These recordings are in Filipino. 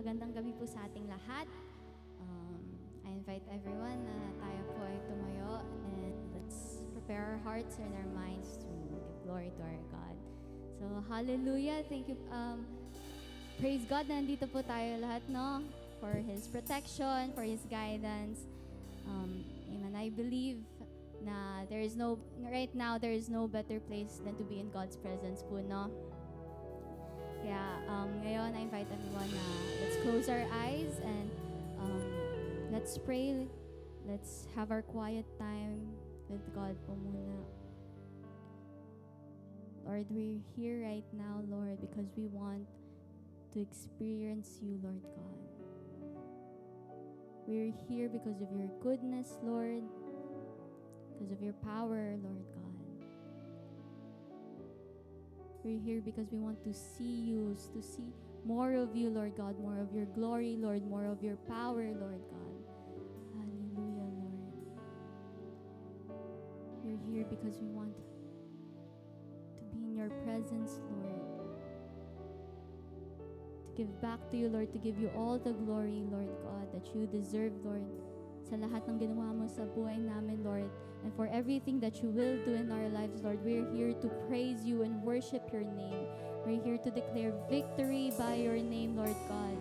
Magandang gabi po sa ating lahat. I invite everyone na tayo po ay tumayo and let's prepare our hearts and our minds to give glory to our God. So, hallelujah. Thank you. Praise God na nandito po tayo lahat, no? For His protection, for His guidance. Amen. I believe na right now, there is no better place than to be in God's presence po, no? Kaya ngayon, I invite everyone na let's close our eyes and let's pray. Let's have our quiet time with God po muna. Lord, we're here right now, Lord, because we want to experience you, Lord God. We're here because of your goodness, Lord, because of your power, Lord God. We're here because we want to see you, to see more of you, Lord God, more of your glory, Lord, more of your power, Lord God. Hallelujah, Lord. We're here because we want to be in your presence, Lord. To give back to you, Lord, to give you all the glory, Lord God, that you deserve, Lord, sa lahat ng ginawa mo sa buhay namin, Lord. And for everything that you will do in our lives, Lord, we're here to praise you and worship your name. We're here to declare victory by your name, Lord God.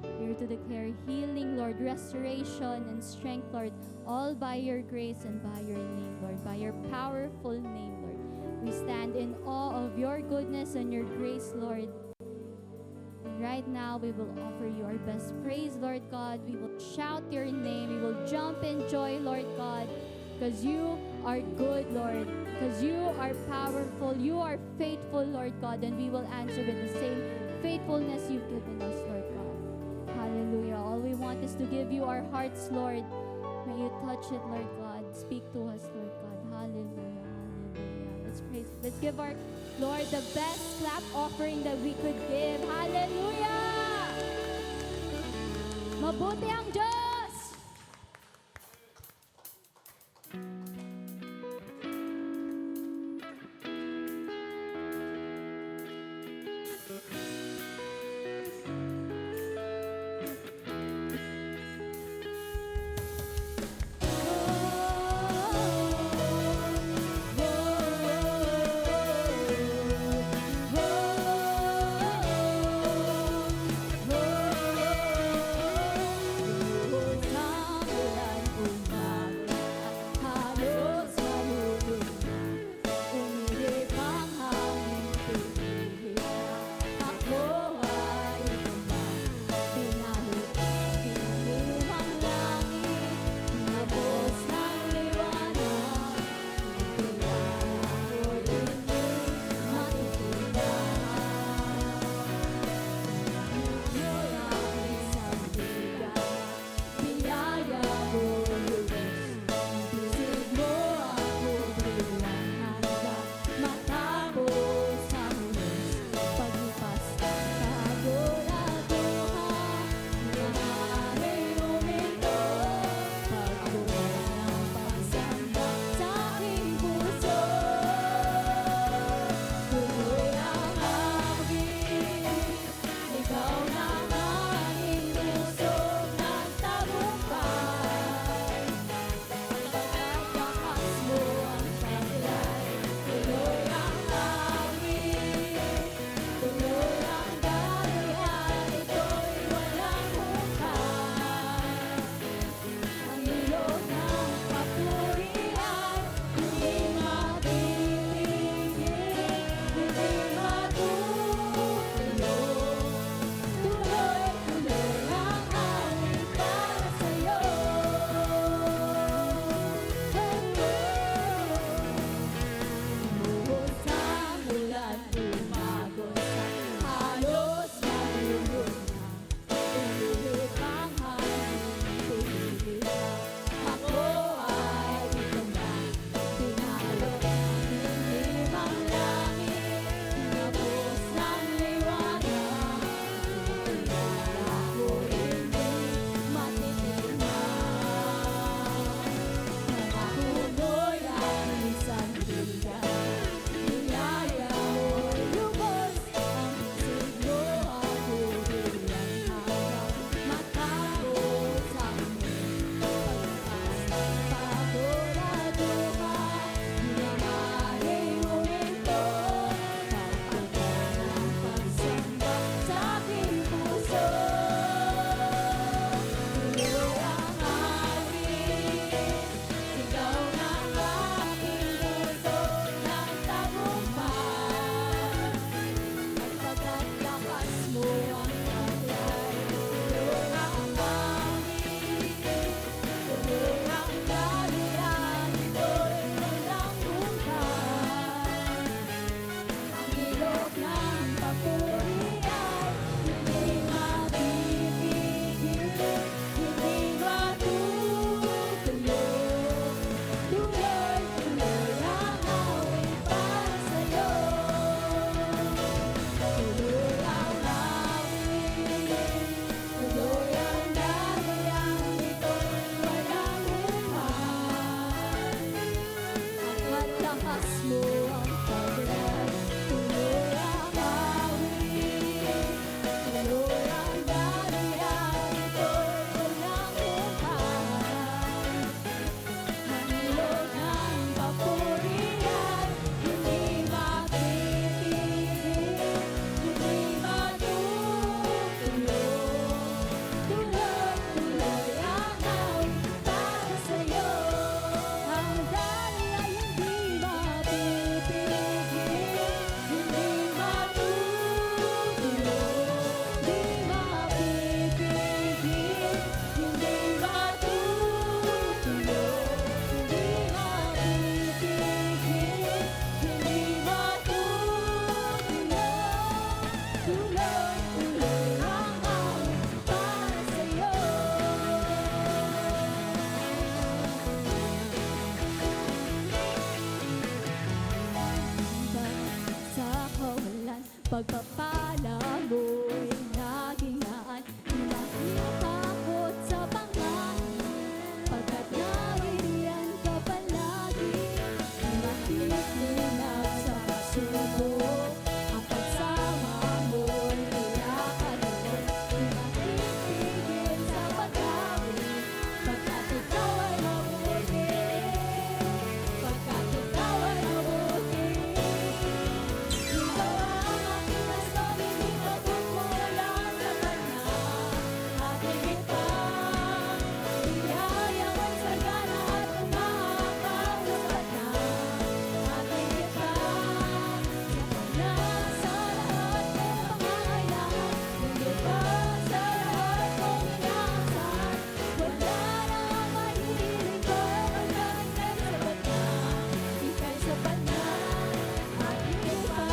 We're here to declare healing, Lord, restoration and strength, Lord, all by your grace and by your name, Lord, by your powerful name, Lord. We stand in awe of your goodness and your grace, Lord. And right now, we will offer you our best praise, Lord God. We will shout your name. We will jump in joy, Lord God. Because you are good, Lord. Because you are powerful. You are faithful, Lord God. And we will answer with the same faithfulness you've given us, Lord God. Hallelujah. All we want is to give you our hearts, Lord. May you touch it, Lord God. Speak to us, Lord God. Hallelujah. Hallelujah. Let's praise. Let's give our Lord the best clap offering that we could give. Hallelujah. Mabuti ang Diyos. Pagpapala mo'y laging naan, di makitakot sa panganib, pagkat nariyan ka palagi, di makikinag sa pagsubok. Ang pagsama mo'y tiyak at loob, di makitigil sa pag-awit, pagkat ikaw ay mabuti, pagkat ikaw ay mabuti. Ikaw ang aking asong hindi magkukulang sa kanya, at higit pa, biyaya mo'y sagana at umahabaw sa kanya, at higit pa, na sa lahat ng pangangailangan, higit pa sa lahat kong inaasahan, wala nang mahihiling ko, pagkat ika'y sapat na, ika'y sapat na, at higit pa.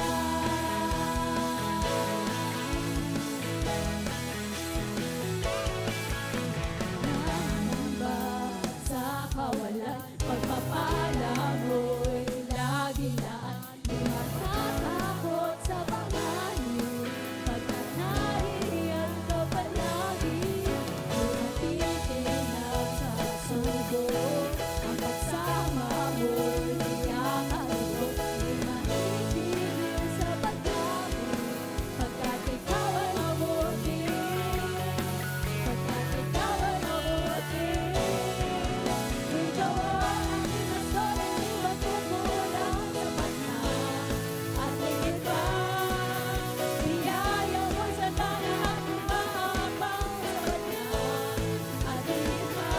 Nangamba sa kawalan, pagpapala mo'y laging naan, di matatakot sa panganib, pagkat nariyan ka palagi, di matitinag sa pagsubok. Ang pagsama mo'y tiyak at loob, di mahitigil sa pag-awit, pagkat ikaw ay mabuti, pagkat ikaw ay mabuti. Ikaw ang aking asong hindi magkukulang, sapat na, at higit pa, biyaya mo'y sagana at umahabang sa kanya, at higit pa,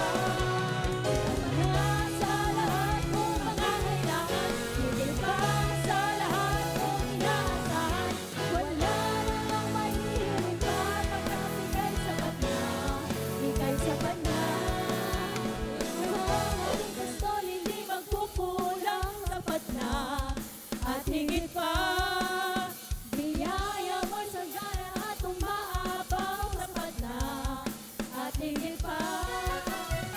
na sa lahat kong pangangailangan, higit pa sa lahat kong inaasahan, wala namang mahihiling pa, pagkat ika'y sapat na, ika'y sapat na. Ang aking pastol hindi magkukulang, sapat na, at higit pa, biyaya mo'y sagana at umaapaw, sapat na, at higit pa,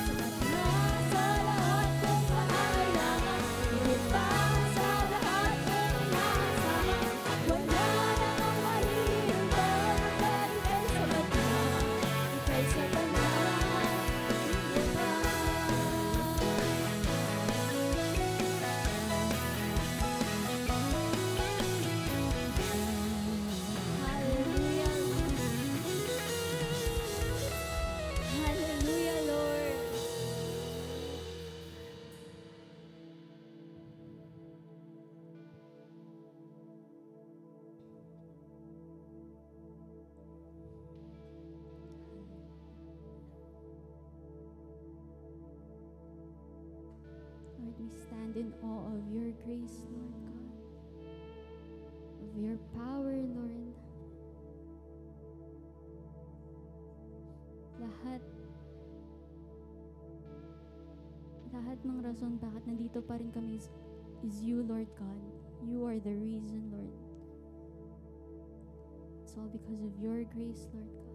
sapat na sa lahat kong pangangailangan, higit pa sa lahat kong inaasahan, wala namang mahihiling pa, pagkat ika'y sapat na, ika'y sapat na, higit pa. Hallelujah. Hallelujah, Lord. Lord, we stand in awe of your grace, Lord God, of your power, Lord. Lahat ng rason bakit nandito pa rin kami is you, Lord God. You are the reason, Lord. It's all because of your grace, Lord God.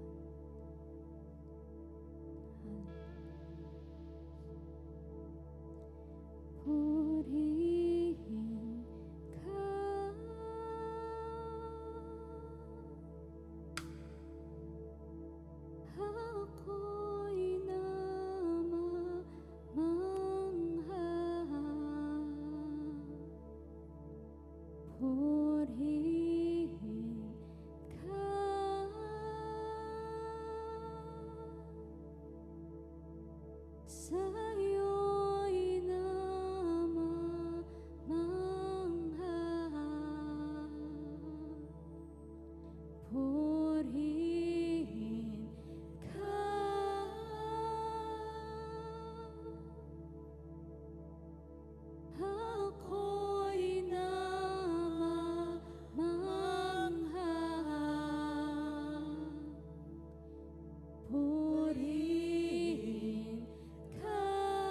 Purihin ka, ako'y namamangha. Purihin ka, sa'yo'y namamangha. Purihin ka, ako'y namamangha. Purihin ka,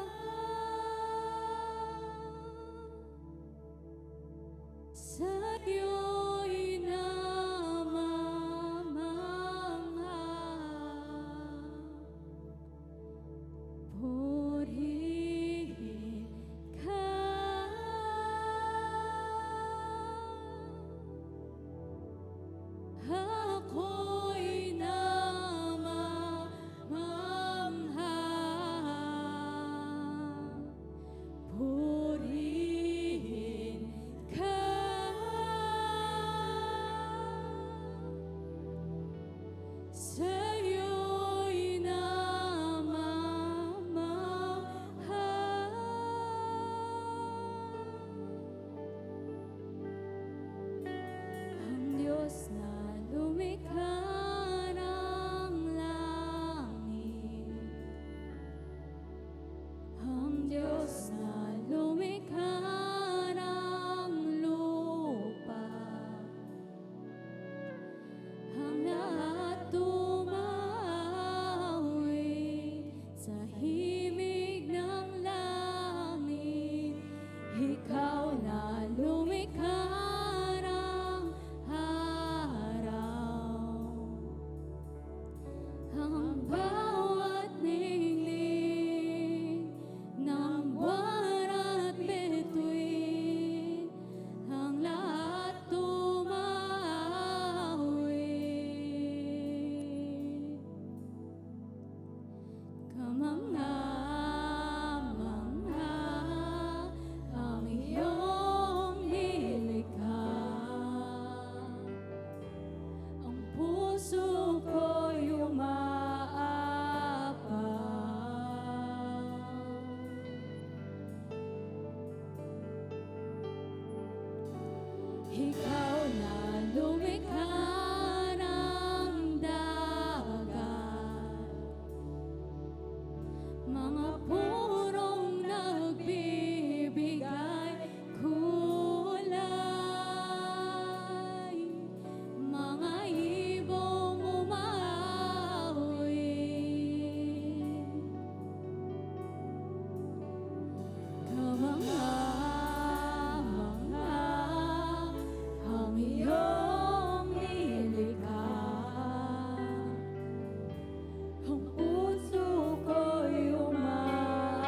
himig ng langit, ikaw na lumikha ng araw. Ang bawat ningning ng buwan at bituin, ang lahat tumawid. Kamangha-mangha ang iyong nilikha, ang puso ko'y umaapaw. Ikaw na lumikha ng dagat, mga purong nagbibigay kulay, mga ibong umaawit. Kamangha-mangha ang iyong nilikha, ang puso ko'y umaapaw.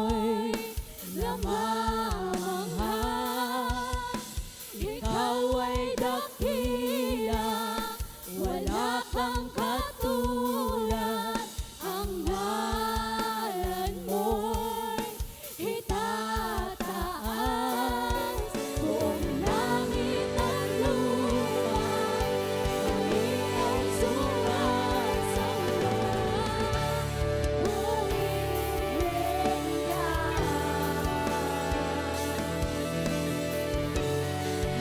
mo'y namamangha. Ikaw ay dakila, wala kang katulad. Ang ngalan mo'y itataas, buong langit at lupa ay iyong sumasamba. Purihin ka.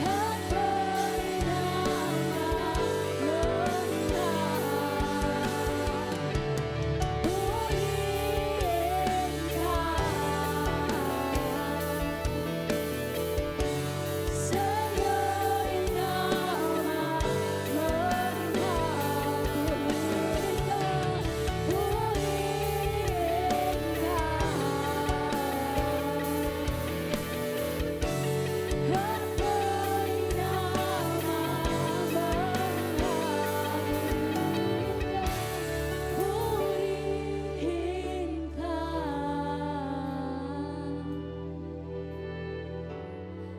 Ako'y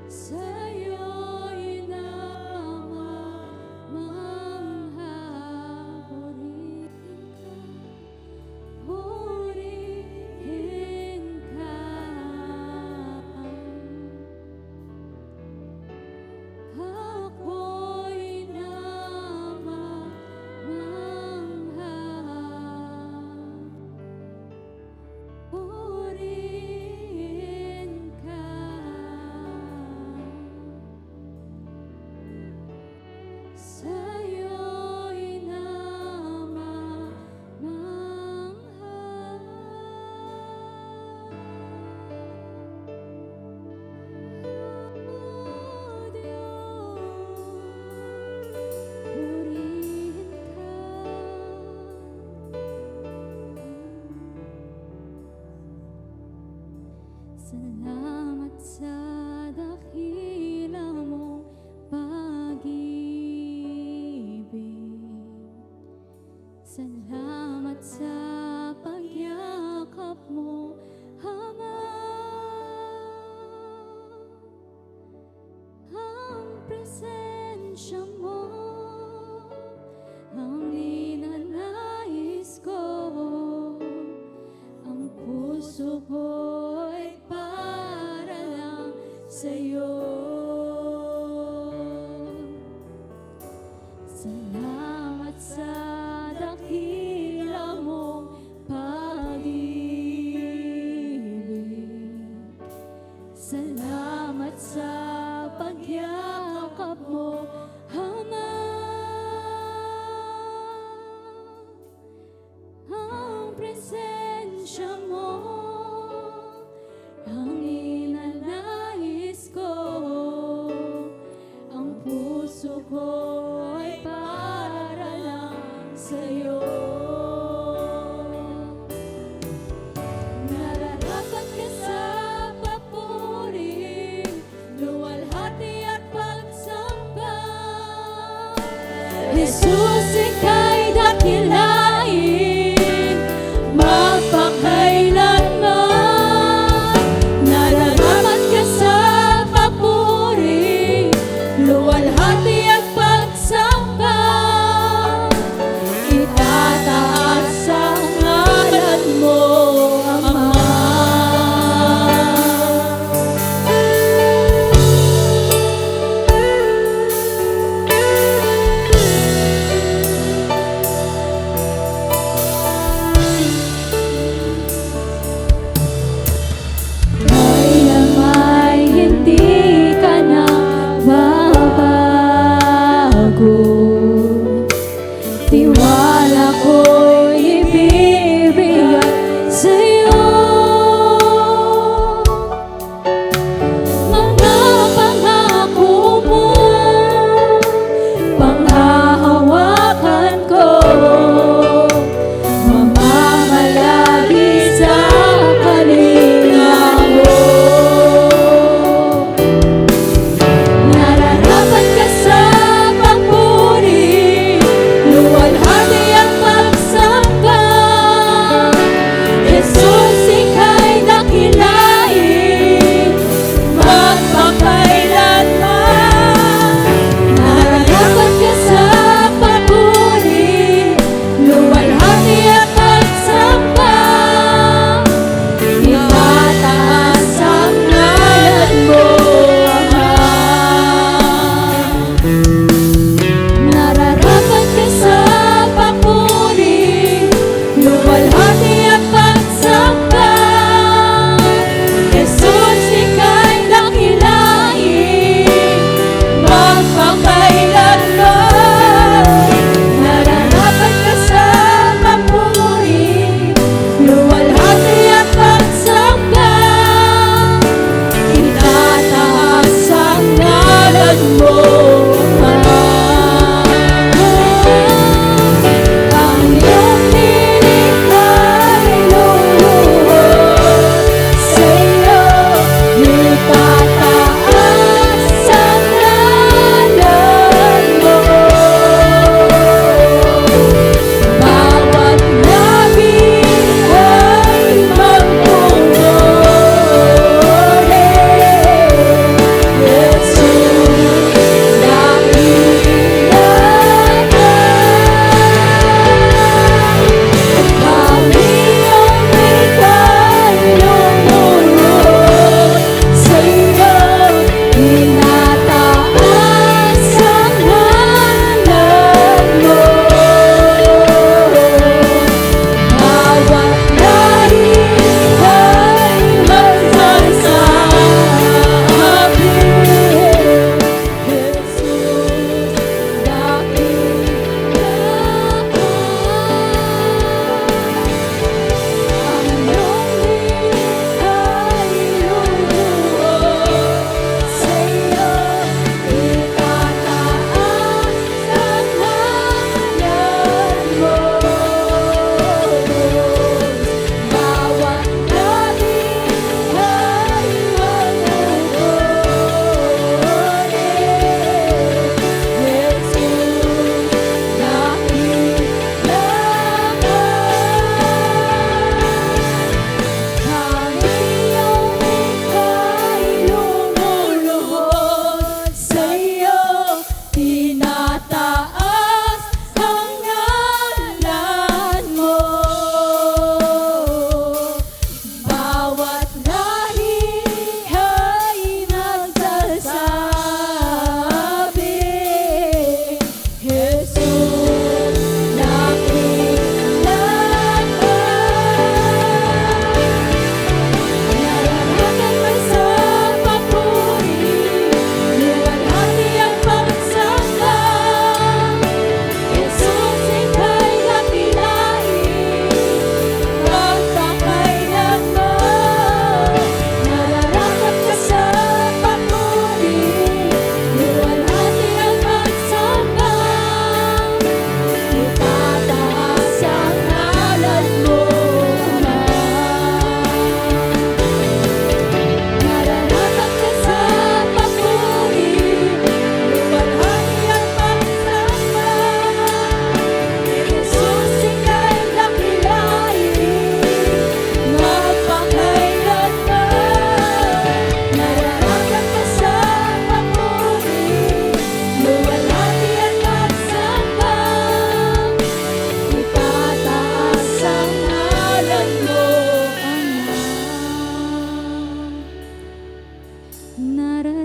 sa'yo'y namamangha. Purihin ka. Ako'y namamangha. Purihin ka. Sa'yo'y namamangha. Purihin ka. Salamat sa dakila mong pag-ibig. Salamat sa pagyakap mo, Ama. Ang presensya mo ang ninanais ko. Ang puso ko'y para lang sa'yo. Salamat sa dakila mong pag-ibig. Salamat sa pagyakap mo, Ama. Ang presensya mo ang ninanais ko. Ang puso ko'y para lang sa'yo. Nararapat ka sa papuri,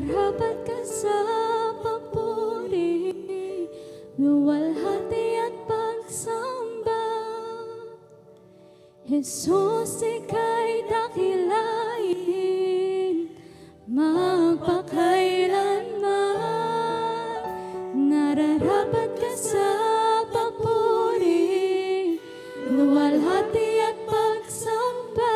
Nararapat ka sa papuri, luwalhati at pagsamba. Jesus, ika'y dakilain, magpakailanman. Nararapat ka sa papuri, luwalhati at pagsamba.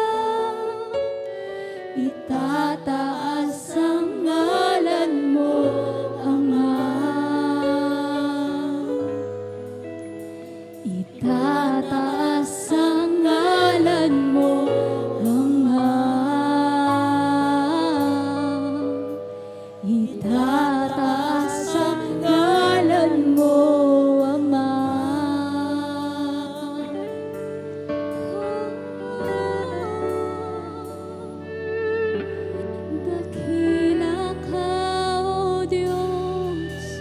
Itataas ang ngalan mo, Ama. Itataas ang ngalan mo, Ama. Itataas ang ngalan mo, Ama. Dakila ka, O Diyos.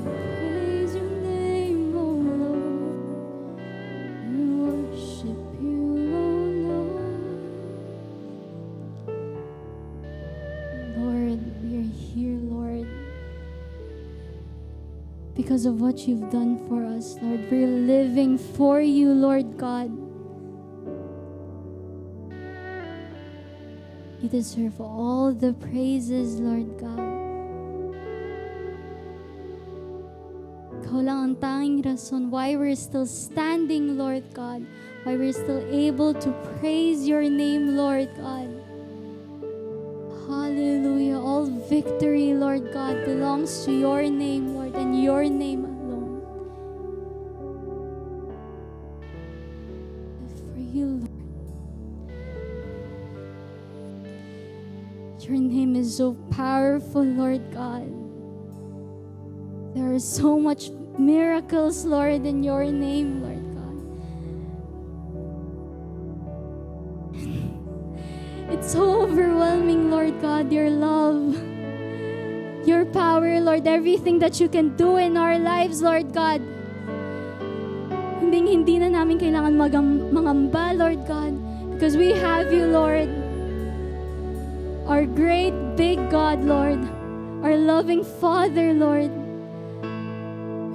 Praise your name, O Lord. We worship you, O Lord. Lord, we are here, Lord, because of what you've done for us, Lord. We're living for you, Lord God. You deserve all the praises, Lord God. Ikaw lang ang tanging rason why we're still standing, Lord God. Why we're still able to praise your name, Lord God. Hallelujah. All victory, Lord God, belongs to your name, Lord, and your name alone. For you, Lord. Your name is so powerful, Lord God. There are so much miracles, Lord, in your name, Lord God. It's so overwhelming, Lord God, your love, your power, Lord, everything that you can do in our lives, Lord God. Hindi na namin kailangan mangamba, Lord God, because we have you, Lord. Our great, big God, Lord. Our loving Father, Lord.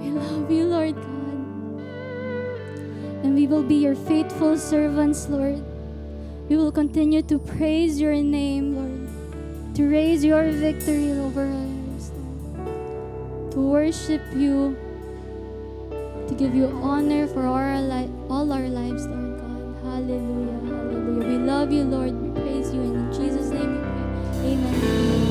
We love you, Lord God. And we will be your faithful servants, Lord. We will continue to praise your name, Lord. To raise your victory over us, Lord. To worship you. To give you honor for all our lives, Lord God. Hallelujah, hallelujah. We love you, Lord. We praise you. And in Jesus' name we pray. Amen.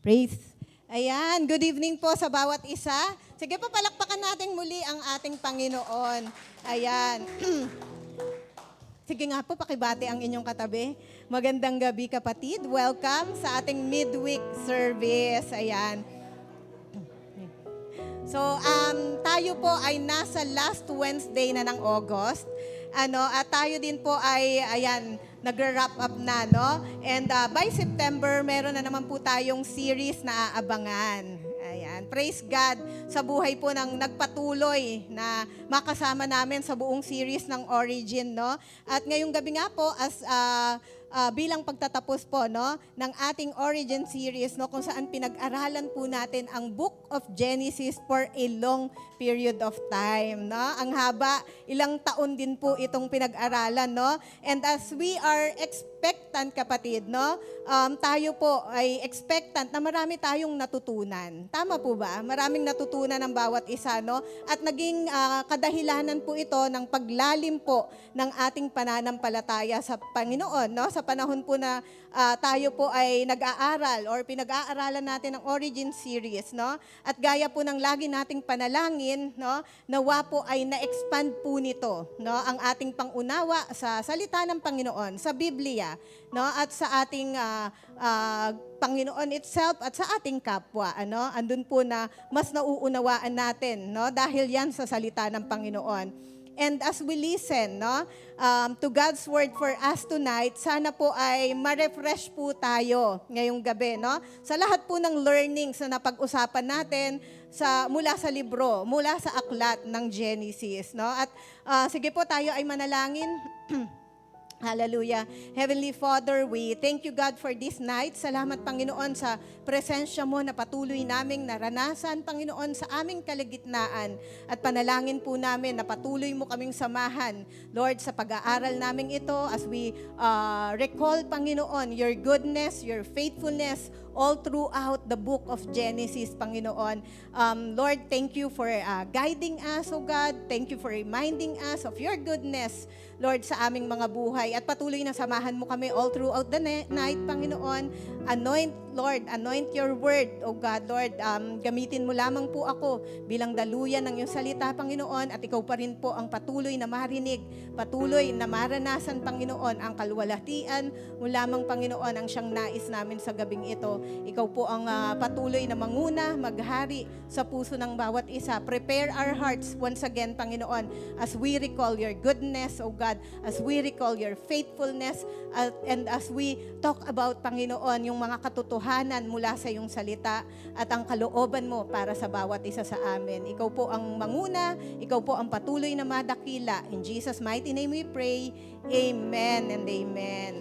Praise. Ayan, good evening po sa bawat isa. Sige po, palakpakan natin muli ang ating Panginoon. Ayan. Sige nga po, pakibati ang inyong katabi. Magandang gabi, kapatid. Welcome sa ating midweek service. Ayan. So, tayo po ay nasa last Wednesday na ng August. At tayo din po ay, ayan, nag-wrap up na, no? And by September, meron na naman po tayong series na aabangan. Ayan. Ayan. Praise God sa buhay po ng nagpatuloy na makasama namin sa buong series ng Origin, no? At ngayong gabi nga po, as bilang pagtatapos po, no, ng ating Origin series, no, kung saan pinag-aralan po natin ang Book of Genesis for a long period of time, no? Ang haba, ilang taon din po itong pinag-aralan, no? And as we are expectant, kapatid, no, tayo po ay expectant na marami tayong natutunan. Tama po ba? Maraming natutunan ng bawat isa, no? At naging kadahilanan po ito ng paglalim po ng ating pananampalataya sa Panginoon, no? Sa panahon po na tayo po ay nag-aaral or pinag-aaralan natin ang Origin series, no? At gaya po ng lagi nating panalangin, no? Nawa po ay na-expand po nito, no? Ang ating pangunawa sa salita ng Panginoon, sa Biblia, no? At sa ating Panginoon itself at sa ating kapwa, ano? Andun po na mas nauunawaan natin, no? Dahil yan sa salita ng Panginoon. And as we listen, no, to God's word for us tonight, sana po ay ma-refresh po tayo ngayong gabi, no? Sa lahat po ng learnings na napag-usapan natin mula sa libro, mula sa aklat ng Genesis, no? At sige po, tayo ay manalangin. Hallelujah. Heavenly Father, we thank you, God, for this night. Salamat, Panginoon, sa presensya mo na patuloy naming naranasan, Panginoon, sa aming kalagitnaan. At panalangin po namin na patuloy mo kaming samahan, Lord, sa pag-aaral namin ito as we recall, Panginoon, your goodness, your faithfulness, all throughout the book of Genesis, Panginoon. Lord, thank you for guiding us, O God. Thank you for reminding us of your goodness, Lord, sa aming mga buhay. At patuloy na samahan mo kami all throughout the night, Panginoon. Anoint, Lord, anoint your word, O God, Lord. Gamitin mo lamang po ako bilang daluyan ng iyong salita, Panginoon. At ikaw pa rin po ang patuloy na marinig, patuloy na maranasan, Panginoon, ang kalwalhatian mo lamang, Panginoon, ang siyang nais namin sa gabing ito. Ikaw po ang patuloy na manguna, maghari sa puso ng bawat isa. Prepare our hearts once again, Panginoon, as we recall your goodness, O God, as we recall your faithfulness, and as we talk about, Panginoon, yung mga katotohanan mula sa iyong salita at ang kalooban mo para sa bawat isa sa amin. Ikaw po ang manguna, ikaw po ang patuloy na madakila. In Jesus' mighty name we pray. Amen and amen.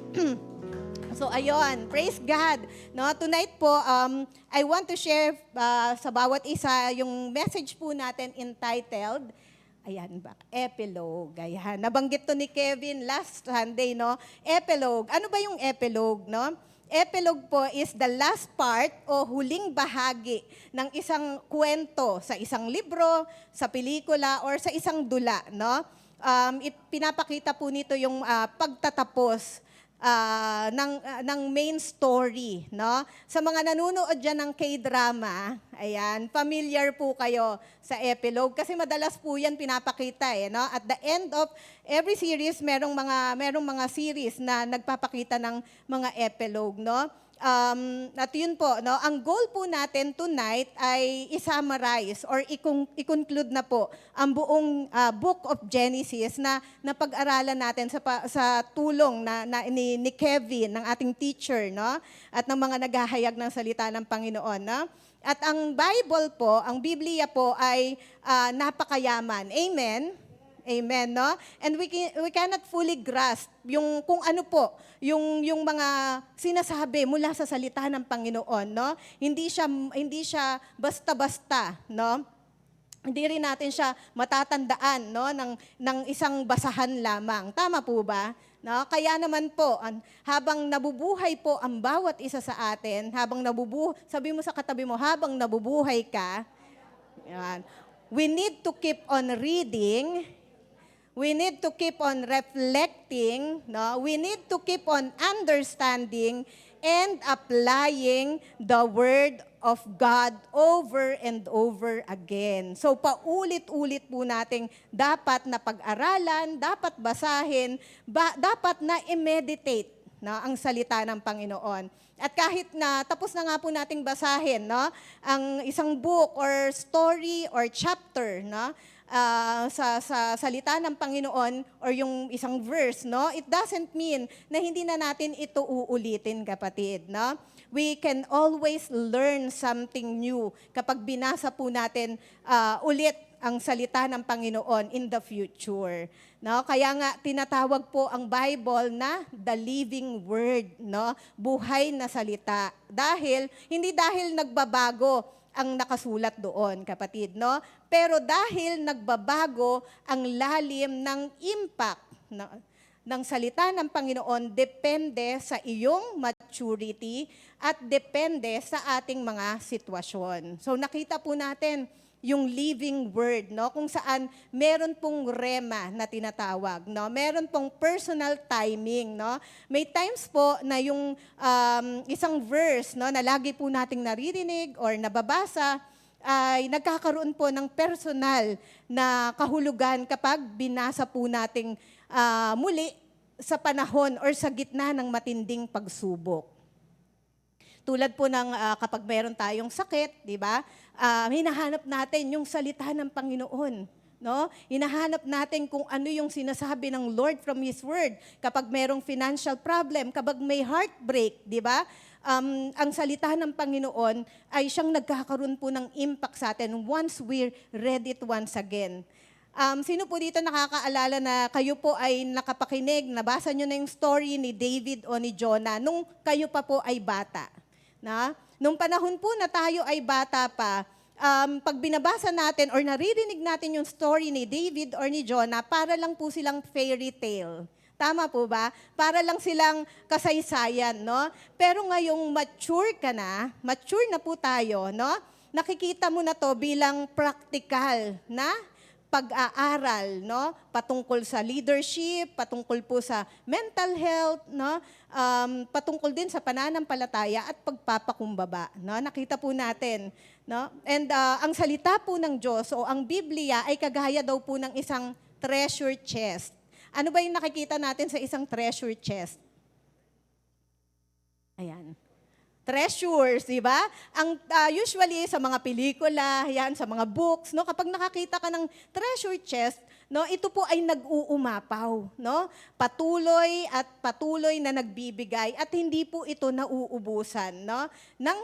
So ayun, praise God. No, tonight po, I want to share sa bawat isa yung message po natin entitled, ayan ba, epilogue. Ayan, nabanggit to ni Kevin last Sunday, no? Epilogue. Ano ba yung epilogue, no? Epilogue po is the last part o huling bahagi ng isang kwento sa isang libro, sa pelikula, or sa isang dula, no? Pinapakita po nito yung pagtatapos ng main story, no? Sa mga nanonood dyan ng K-drama, ayan, familiar po kayo sa epilogue kasi madalas po yan pinapakita, no? At the end of every series, merong mga series na nagpapakita ng mga epilogue, no? At yun po, no, ang goal po natin tonight ay i-summarize or i-conclude na po ang buong Book of Genesis na pag-aralan natin sa tulong ni Kevin, ng ating teacher, no, at ng mga naghahayag ng salita ng Panginoon, no? At ang Bible po, ang Biblia po ay napakayaman. Amen? Amen, no? And we cannot fully grasp yung kung ano po, yung mga sinasabi mula sa salita ng Panginoon, no? Hindi siya basta-basta, no? Hindi rin natin siya matatandaan, no, ng isang basahan lamang. Tama po ba? No? Kaya naman po, habang nabubuhay po ang bawat isa sa atin, sabi mo sa katabi mo, habang nabubuhay ka, yan, we need to keep on reading. We need to keep on reflecting, no? We need to keep on understanding and applying the Word of God over and over again. So paulit-ulit po nating dapat na pag-aralan, dapat basahin, dapat na i-meditate, no, ang salita ng Panginoon. At kahit na tapos na nga po nating basahin, no, ang isang book or story or chapter, no, sa salita ng Panginoon or yung isang verse, no, it doesn't mean na hindi na natin ito uulitin, kapatid, no? we can always learn something new kapag binasa po natin ulit ang salita ng Panginoon in the future. No? Kaya nga tinatawag po ang Bible na the living word, no? Buhay na salita. Hindi dahil nagbabago ang nakasulat doon, kapatid, no? Pero dahil nagbabago ang lalim ng impact ng salita ng Panginoon, depende sa iyong maturity at depende sa ating mga sitwasyon. So nakita po natin yung living word, no? Kung saan meron pong rema na tinatawag, no? Meron pong personal timing, no? May times po na yung isang verse, no, na lagi po nating naririnig or nababasa ay nagkakaroon po ng personal na kahulugan kapag binasa po nating muli sa panahon or sa gitna ng matinding pagsubok. Tulad po ng kapag meron tayong sakit, di ba? Hinahanap natin yung salita ng Panginoon. No? Hinahanap natin kung ano yung sinasabi ng Lord from His Word. Kapag merong financial problem, kapag may heartbreak, di ba? Ang salita ng Panginoon ay siyang nagkakaroon po ng impact sa atin once we read it once again. Sino po dito nakakaalala na kayo po ay nakapakinig, nabasa nyo na yung story ni David o ni Jonah nung kayo pa po ay bata? Na? Nung panahon po na tayo ay bata pa, pag binabasa natin or naririnig natin yung story ni David or ni Jonah, para lang po silang fairy tale. Tama po ba? Para lang silang kasaysayan, no? Pero ngayong mature na po tayo, no? Nakikita mo na to bilang practical na pag-aaral, no? Patungkol sa leadership, patungkol po sa mental health, no? Patungkol din sa pananampalataya at pagpapakumbaba, no? Nakita po natin, no? And ang salita po ng Diyos o ang Biblia ay kagaya daw po ng isang treasure chest. Ano ba yung nakikita natin sa isang treasure chest? Ayan. Treasures, di ba? Ang usually sa mga pelikula, yan, sa mga books, no, kapag nakakita ka ng treasure chest, no, ito po ay nag-uumapaw, no? Patuloy na nagbibigay at hindi po ito nauubusan, no?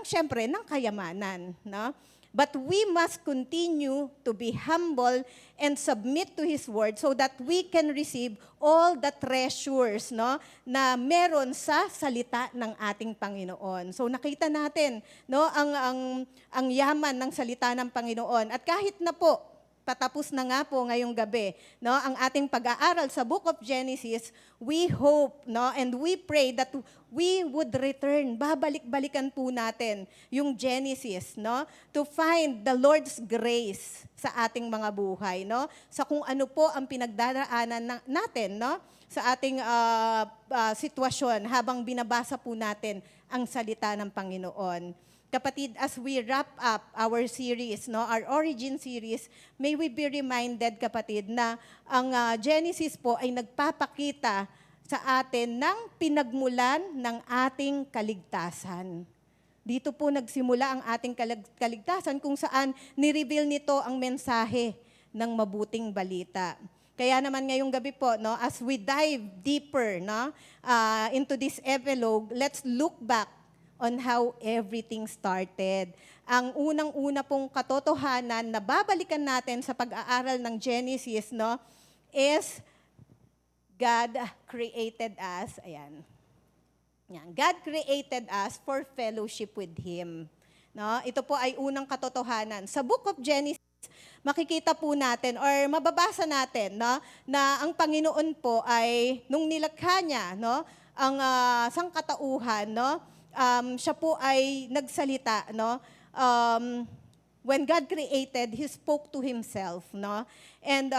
Syempre, ng kayamanan, no? But we must continue to be humble and submit to His Word so that we can receive all the treasures, no, na meron sa salita ng ating Panginoon. So nakita natin, no, ang yaman ng salita ng Panginoon. At kahit na po patapos na nga po ngayong gabi, no, ang ating pag-aaral sa Book of Genesis, we hope, no, and we pray that we would return, babalik-balikan po natin yung Genesis, no, to find the Lord's grace sa ating mga buhay, no, sa kung ano po ang pinagdaraanan natin, no, sa ating sitwasyon habang binabasa po natin ang salita ng Panginoon. Kapatid, as we wrap up our series, no, our origin series, may we be reminded, kapatid, na ang Genesis po ay nagpapakita sa atin ng pinagmulan ng ating kaligtasan. Dito po nagsimula ang ating kaligtasan kung saan ni-reveal nito ang mensahe ng mabuting balita. Kaya naman ngayong gabi po, no, as we dive deeper, no, into this epilogue, let's look back on how everything started. Ang unang-una pong katotohanan na babalikan natin sa pag-aaral ng Genesis, no, is God created us. Ayan. God created us for fellowship with Him. No, ito po ay unang katotohanan. Sa Book of Genesis, makikita po natin or mababasa natin, no, na ang Panginoon po ay nung nilikha niya, no, ang sangkatauhan, no, siya po ay nagsalita, no? When God created, He spoke to Himself, no? And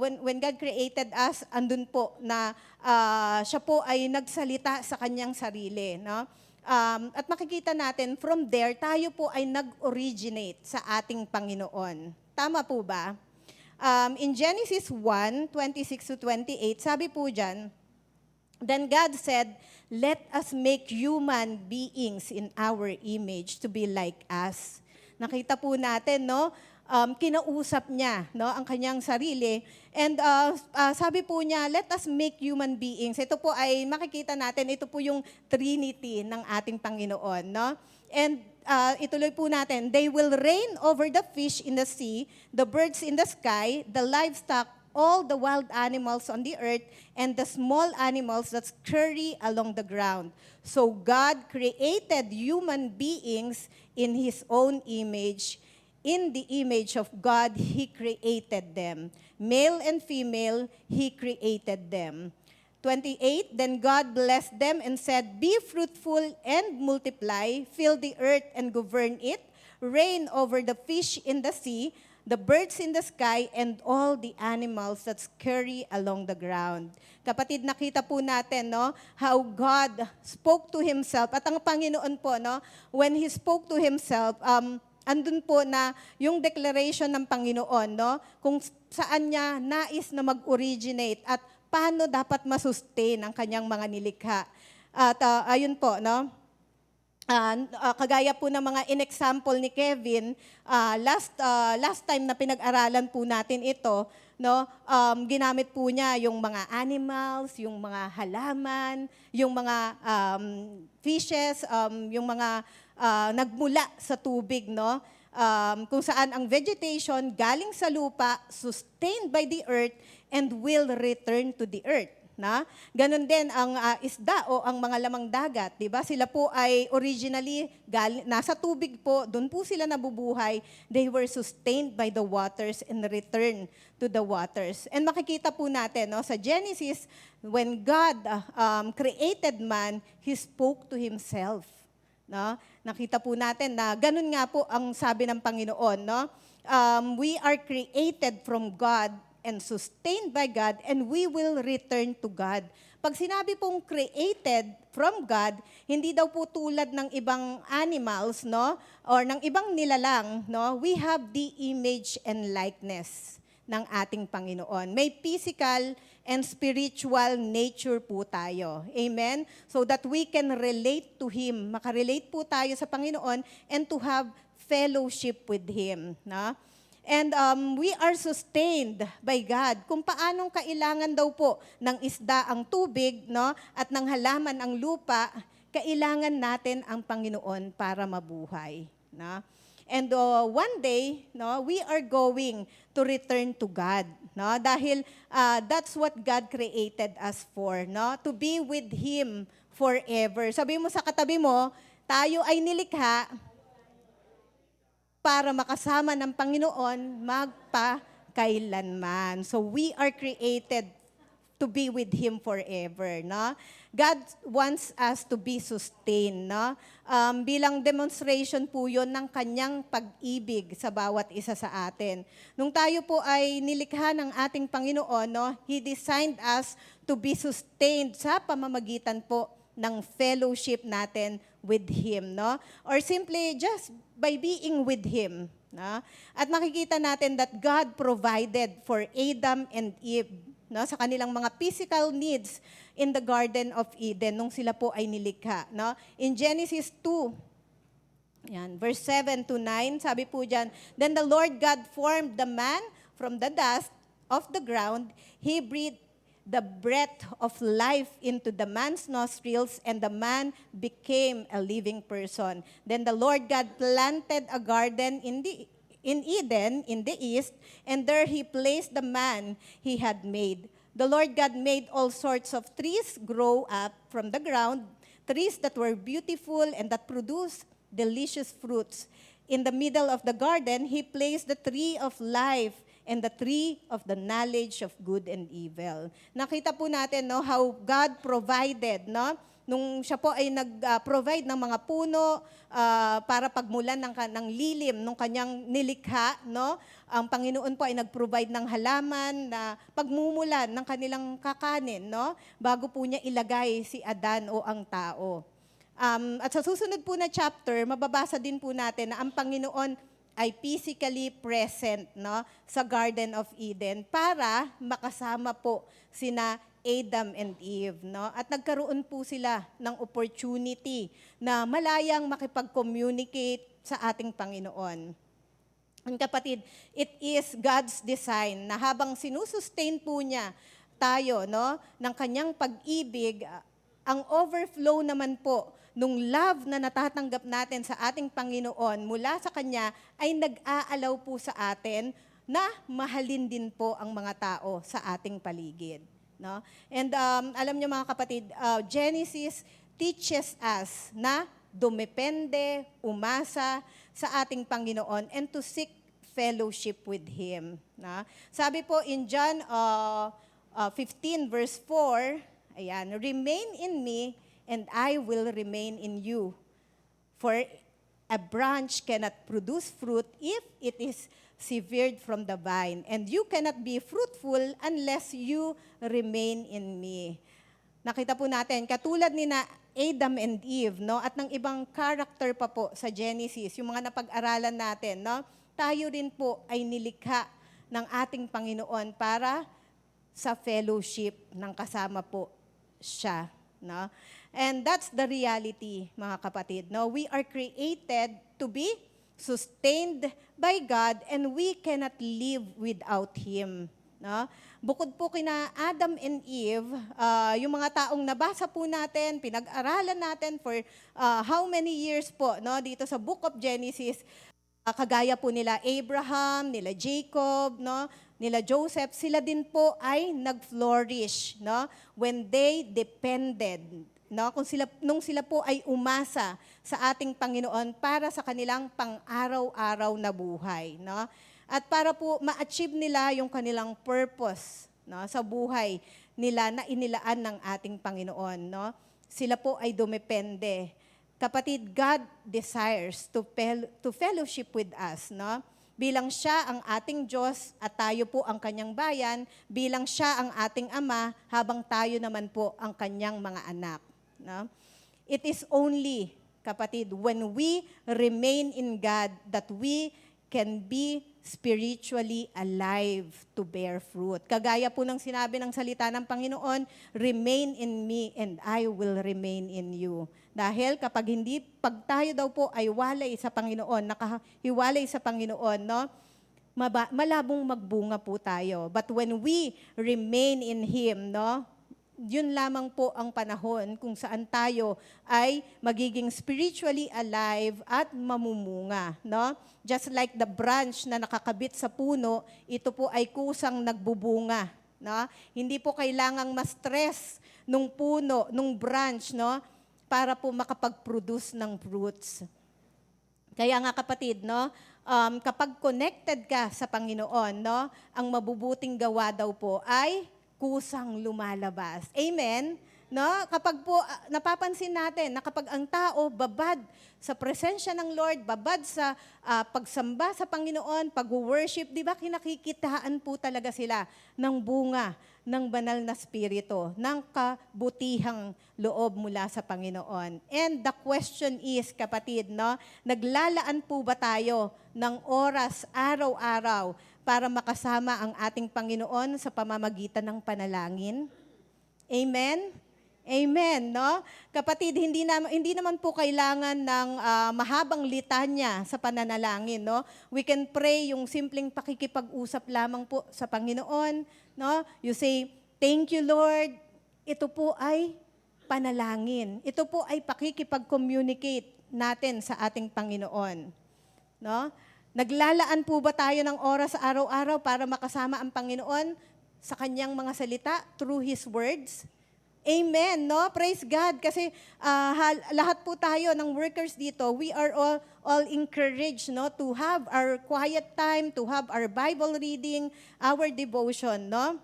when God created us, andun po na siya po ay nagsalita sa kanyang sarili, no? At makikita natin, from there, tayo po ay nag-originate sa ating Panginoon. Tama po ba? In Genesis 1:26-28, sabi po dyan, then God said, "Let us make human beings in our image to be like us." Nakita po natin, no? kinausap niya, no, ang kanyang sarili. And sabi po niya, let us make human beings. Ito po ay makikita natin, ito po yung Trinity ng ating Panginoon. No? And ituloy po natin, they will reign over the fish in the sea, the birds in the sky, the livestock, all the wild animals on the earth, and the small animals that scurry along the ground. So God created human beings in His own image. In the image of God, He created them. Male and female, He created them. 28, then God blessed them and said, be fruitful and multiply, fill the earth and govern it, reign over the fish in the sea, the birds in the sky, and all the animals that scurry along the ground. Kapatid, nakita po natin, no, how God spoke to Himself. At ang Panginoon po, no, when He spoke to Himself, andun po na yung declaration ng Panginoon, no, kung saan niya nais na mag-originate at paano dapat masustain ang kanyang mga nilikha. At ayun po, no, kagaya po ng mga in-example ni Kevin, last time na pinag-aralan po natin ito, no, ginamit po niya yung mga animals, yung mga halaman, yung mga fishes, yung mga nagmula sa tubig, no, kung saan ang vegetation galing sa lupa, sustained by the earth, and will return to the earth. Na? Ganon din ang isda o ang mga lamang dagat, 'di ba? Sila po ay originally nasa tubig po, doon po sila nabubuhay. They were sustained by the waters and return to the waters. And makikita po natin, no, sa Genesis, when God created man, He spoke to Himself. No? Nakita po natin na ganun nga po ang sabi ng Panginoon, no? We are created from God and sustained by God, and we will return to God. Pag sinabi pong created from God, hindi daw po tulad ng ibang animals, no, or ng ibang nilalang, no, we have the image and likeness ng ating Panginoon. May physical and spiritual nature po tayo. Amen? So that we can relate to Him. Makarelate po tayo sa Panginoon and to have fellowship with Him. No? And we are sustained by God. Kung paanong kailangan daw po ng isda ang tubig, no, at ng halaman ang lupa, kailangan natin ang Panginoon para mabuhay. No? And one day, no, we are going to return to God. No? Dahil that's what God created us for, no? To be with Him forever. Sabi mo sa katabi mo, tayo ay nilikha para makasama ng Panginoon magpakailanman. So we are created to be with Him forever. No? God wants us to be sustained. No? Bilang demonstration po yun ng kanyang pag-ibig sa bawat isa sa atin. Nung tayo po ay nilikha ng ating Panginoon, no? He designed us to be sustained sa pamamagitan po ng fellowship natin with Him, no? Or simply just by being with Him, no? At makikita natin that God provided for Adam and Eve, no, sa kanilang mga physical needs in the Garden of Eden nung sila po ay nilikha, no? In Genesis 2, yan, verse 7 to 9, sabi po diyan, then the Lord God formed the man from the dust of the ground. He breathed the breath of life into the man's nostrils, and the man became a living person. Then the Lord God planted a garden in Eden, in the east, and there He placed the man He had made. The Lord God made all sorts of trees grow up from the ground, trees that were beautiful and that produced delicious fruits. In the middle of the garden, He placed the tree of life and the tree of the knowledge of good and evil. Nakita po natin, no, how God provided, no? Nung siya po ay nag-provide ng mga puno para pagmulan ng lilim nung kanyang nilikha, no? Ang Panginoon po ay nag-provide ng halaman na pagmumulan ng kanilang kakanin, no? Bago po niya ilagay si Adan o ang tao. At sa susunod po na chapter, mababasa din po natin na ang Panginoon ay physically present, no, sa Garden of Eden para makasama po sina Adam and Eve, no? At nagkaroon po sila ng opportunity na malayang makipag-communicate sa ating Panginoon. And kapatid, it is God's design na habang sinusustain po niya tayo, no, ng kanyang pag-ibig, ang overflow naman po nung love na natatanggap natin sa ating Panginoon mula sa Kanya ay nag-aalaw po sa atin na mahalin din po ang mga tao sa ating paligid. No? And alam niyo mga kapatid, Genesis teaches us na dumepende, umasa sa ating Panginoon and to seek fellowship with Him. Na? Sabi po in John 15 verse 4, ayan, remain in me and I will remain in you. For a branch cannot produce fruit if it is severed from the vine, and you cannot be fruitful unless you remain in me. Nakita po natin, katulad ni na Adam and Eve, no? At ng ibang character pa po sa Genesis, yung mga napag-aralan natin, no? Tayo rin po ay nilikha ng ating Panginoon para sa fellowship ng kasama po siya, no? And that's the reality, mga kapatid, no? We are created to be sustained by God and we cannot live without Him, no? Bukod po kina Adam and Eve, yung mga taong nabasa po natin, pinag-aralan natin for how many years po, no, dito sa Book of Genesis, kagaya po nila Abraham, nila Jacob, no, nila Joseph, sila din po ay nag-flourish, no, when they depended, no, nung sila po ay umasa sa ating Panginoon para sa kanilang pang-araw-araw na buhay, no? At para po ma-achieve nila yung kanilang purpose, no, sa buhay nila na inilaan ng ating Panginoon, no? Sila po ay dumepende. Kapatid, God desires to fellowship with us, no? Bilang siya ang ating Diyos at tayo po ang kanyang bayan, bilang siya ang ating Ama, habang tayo naman po ang kanyang mga anak, no? It is only, kapatid, when we remain in God that we can be spiritually alive to bear fruit. Kagaya po ng sinabi ng salita ng Panginoon, remain in me and I will remain in you. Dahil pag tayo daw po ay walay sa Panginoon, nakahiwalay sa Panginoon, no, malabong magbunga po tayo. But when we remain in Him, no, yun lamang po ang panahon kung saan tayo ay magiging spiritually alive at mamumunga, no? Just like the branch na nakakabit sa puno, ito po ay kusang nagbubunga, no? Hindi po kailangang ma-stress nung puno, nung branch, no, para po makapag-produce ng fruits. Kaya nga kapatid, no, kapag connected ka sa Panginoon, no, ang mabubuting gawa daw po ay kusang lumalabas. Amen? No? Kapag po napapansin natin na kapag ang tao babad sa presensya ng Lord, babad sa pagsamba sa Panginoon, pag-worship, di ba kinakikitaan po talaga sila ng bunga ng banal na spirito, ng kabutihang loob mula sa Panginoon. And the question is, kapatid, no, naglalaan po ba tayo ng oras araw-araw para makasama ang ating Panginoon sa pamamagitan ng panalangin? Amen? Amen, no? Kapatid, hindi naman po kailangan ng mahabang litanya sa pananalangin, no? We can pray yung simpleng pakikipag-usap lamang po sa Panginoon, no? You say, "Thank you, Lord." Ito po ay panalangin. Ito po ay pakikipag-communicate natin sa ating Panginoon, no? Naglalaan po ba tayo ng oras araw-araw para makasama ang Panginoon sa kanyang mga salita through His words? Amen, no? Praise God. Kasi lahat po tayo ng workers dito, we are all encouraged, no, to have our quiet time, to have our Bible reading, our devotion, no?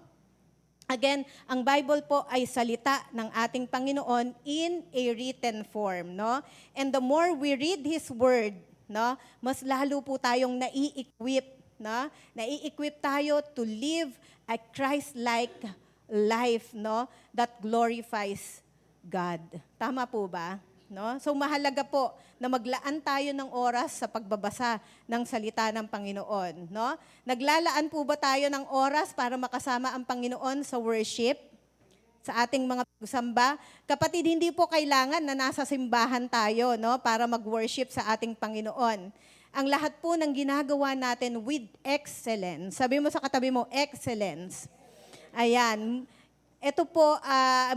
Again, ang Bible po ay salita ng ating Panginoon in a written form, no? And the more we read His Word, no, mas lalo po tayong nai-equip, no? Nai-equip tayo to live a Christ-like life, no, that glorifies God. Tama po ba? No? So mahalaga po na maglaan tayo ng oras sa pagbabasa ng salita ng Panginoon, no? Naglalaan po ba tayo ng oras para makasama ang Panginoon sa worship? Sa ating mga pagsamba? Kapatid, hindi po kailangan na nasa simbahan tayo, no, para mag-worship sa ating Panginoon. ang lahat po ng ginagawa natin with excellence. Sabi mo sa katabi mo, excellence. Ayan. Ito po,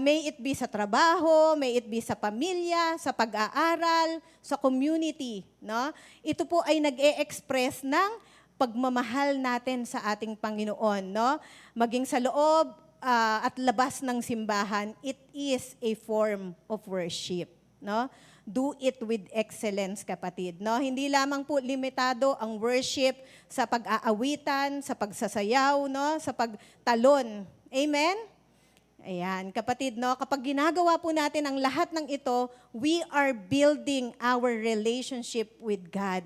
may it be sa trabaho, may it be sa pamilya, sa pag-aaral, sa community. No? Ito po ay nag-e-express ng pagmamahal natin sa ating Panginoon. No? Maging sa loob at labas ng simbahan, it is a form of worship. No? Do it with excellence, kapatid. No? Hindi lamang po limitado ang worship sa pag-aawitan, sa pagsasayaw, no? Sa pagtalon. Amen? Ayan, kapatid, no? Kapag ginagawa po natin ang lahat ng ito, we are building our relationship with God.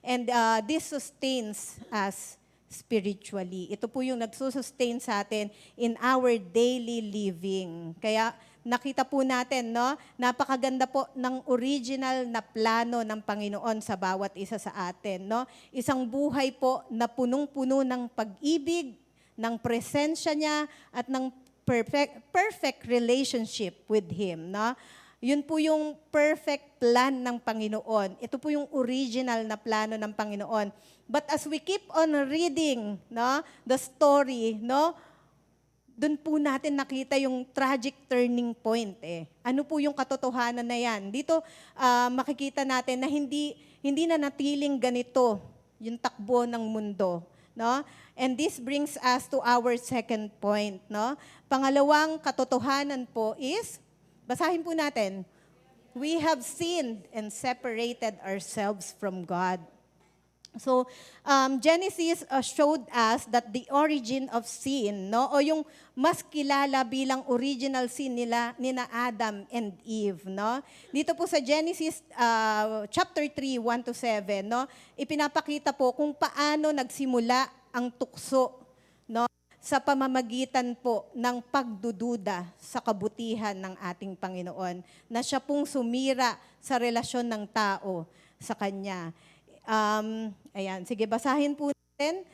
And this sustains us spiritually. Ito po yung nagsusustain sa atin in our daily living. Kaya nakita po natin, no? Napakaganda po ng original na plano ng Panginoon sa bawat isa sa atin, no? Isang buhay po na punong-puno ng pag-ibig, ng presensya niya at ng perfect relationship with Him. No? Yun po yung perfect plan ng Panginoon. Ito po yung original na plano ng Panginoon. But as we keep on reading, no, the story, no, doon po natin nakita yung tragic turning point. Ano po yung katotohanan na yan? Dito makikita natin na hindi na natiling ganito yung takbo ng mundo. No? And this brings us to our second point. No? Pangalawang katotohanan po is, basahin po natin, we have sinned and separated ourselves from God. So, Genesis showed us that the origin of sin, no, o yung mas kilala bilang original sin nila Adam and Eve, no. Dito po sa Genesis chapter 3, 1-7, no, ipinapakita po kung paano nagsimula ang tukso, no, sa pamamagitan po ng pagdududa sa kabutihan ng ating Panginoon, na siya pong sumira sa relasyon ng tao sa Kanya. Ayan, sige, basahin po natin.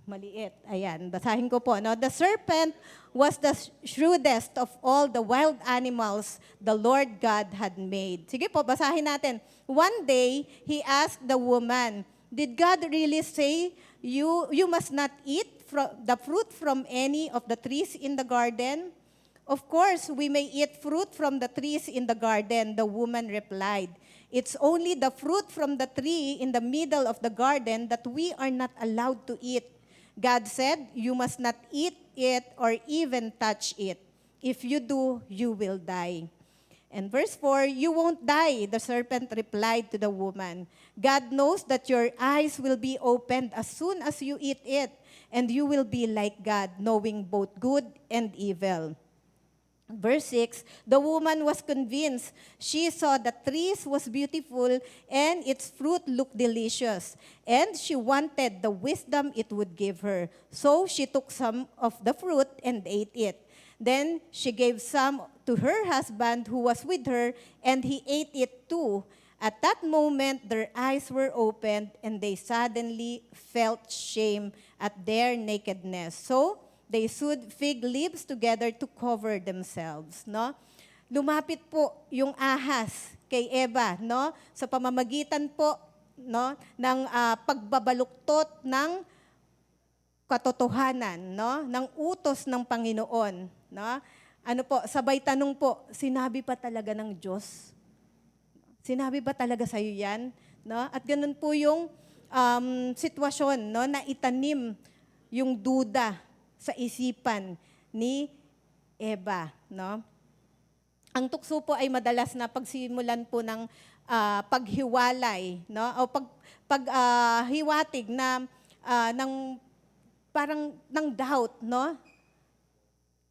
Maliit. Ayan, basahin ko po. No? The serpent was the shrewdest of all the wild animals the Lord God had made. Sige po, basahin natin. One day, he asked the woman, did God really say, you must not eat the fruit from any of the trees in the garden? Of course, we may eat fruit from the trees in the garden, the woman replied. It's only the fruit from the tree in the middle of the garden that we are not allowed to eat. God said, you must not eat it or even touch it. If you do, you will die. And verse 4, you won't die, the serpent replied to the woman. God knows that your eyes will be opened as soon as you eat it, and you will be like God, knowing both good and evil. Verse 6, the woman was convinced. She saw the trees was beautiful and its fruit looked delicious. And she wanted the wisdom it would give her. So she took some of the fruit and ate it. Then she gave some to her husband who was with her, and he ate it too. At that moment, their eyes were opened, and they suddenly felt shame at their nakedness. So they sewed fig leaves together to cover themselves, no? Lumapit po yung ahas kay Eva, no? Sa pamamagitan po, no, ng pagbabaluktot ng katotohanan, no? Ng utos ng Panginoon, no? Ano po, sabay tanong po, sinabi pa talaga ng Diyos? Sinabi ba talaga sa iyo 'yan, no? At ganun po yung sitwasyon, no, na itanim yung duda sa isipan ni Eva, no? Ang tukso po ay madalas na pagsimulan po ng paghiwalay, no? O paghiwatig na ng parang ng doubt, no?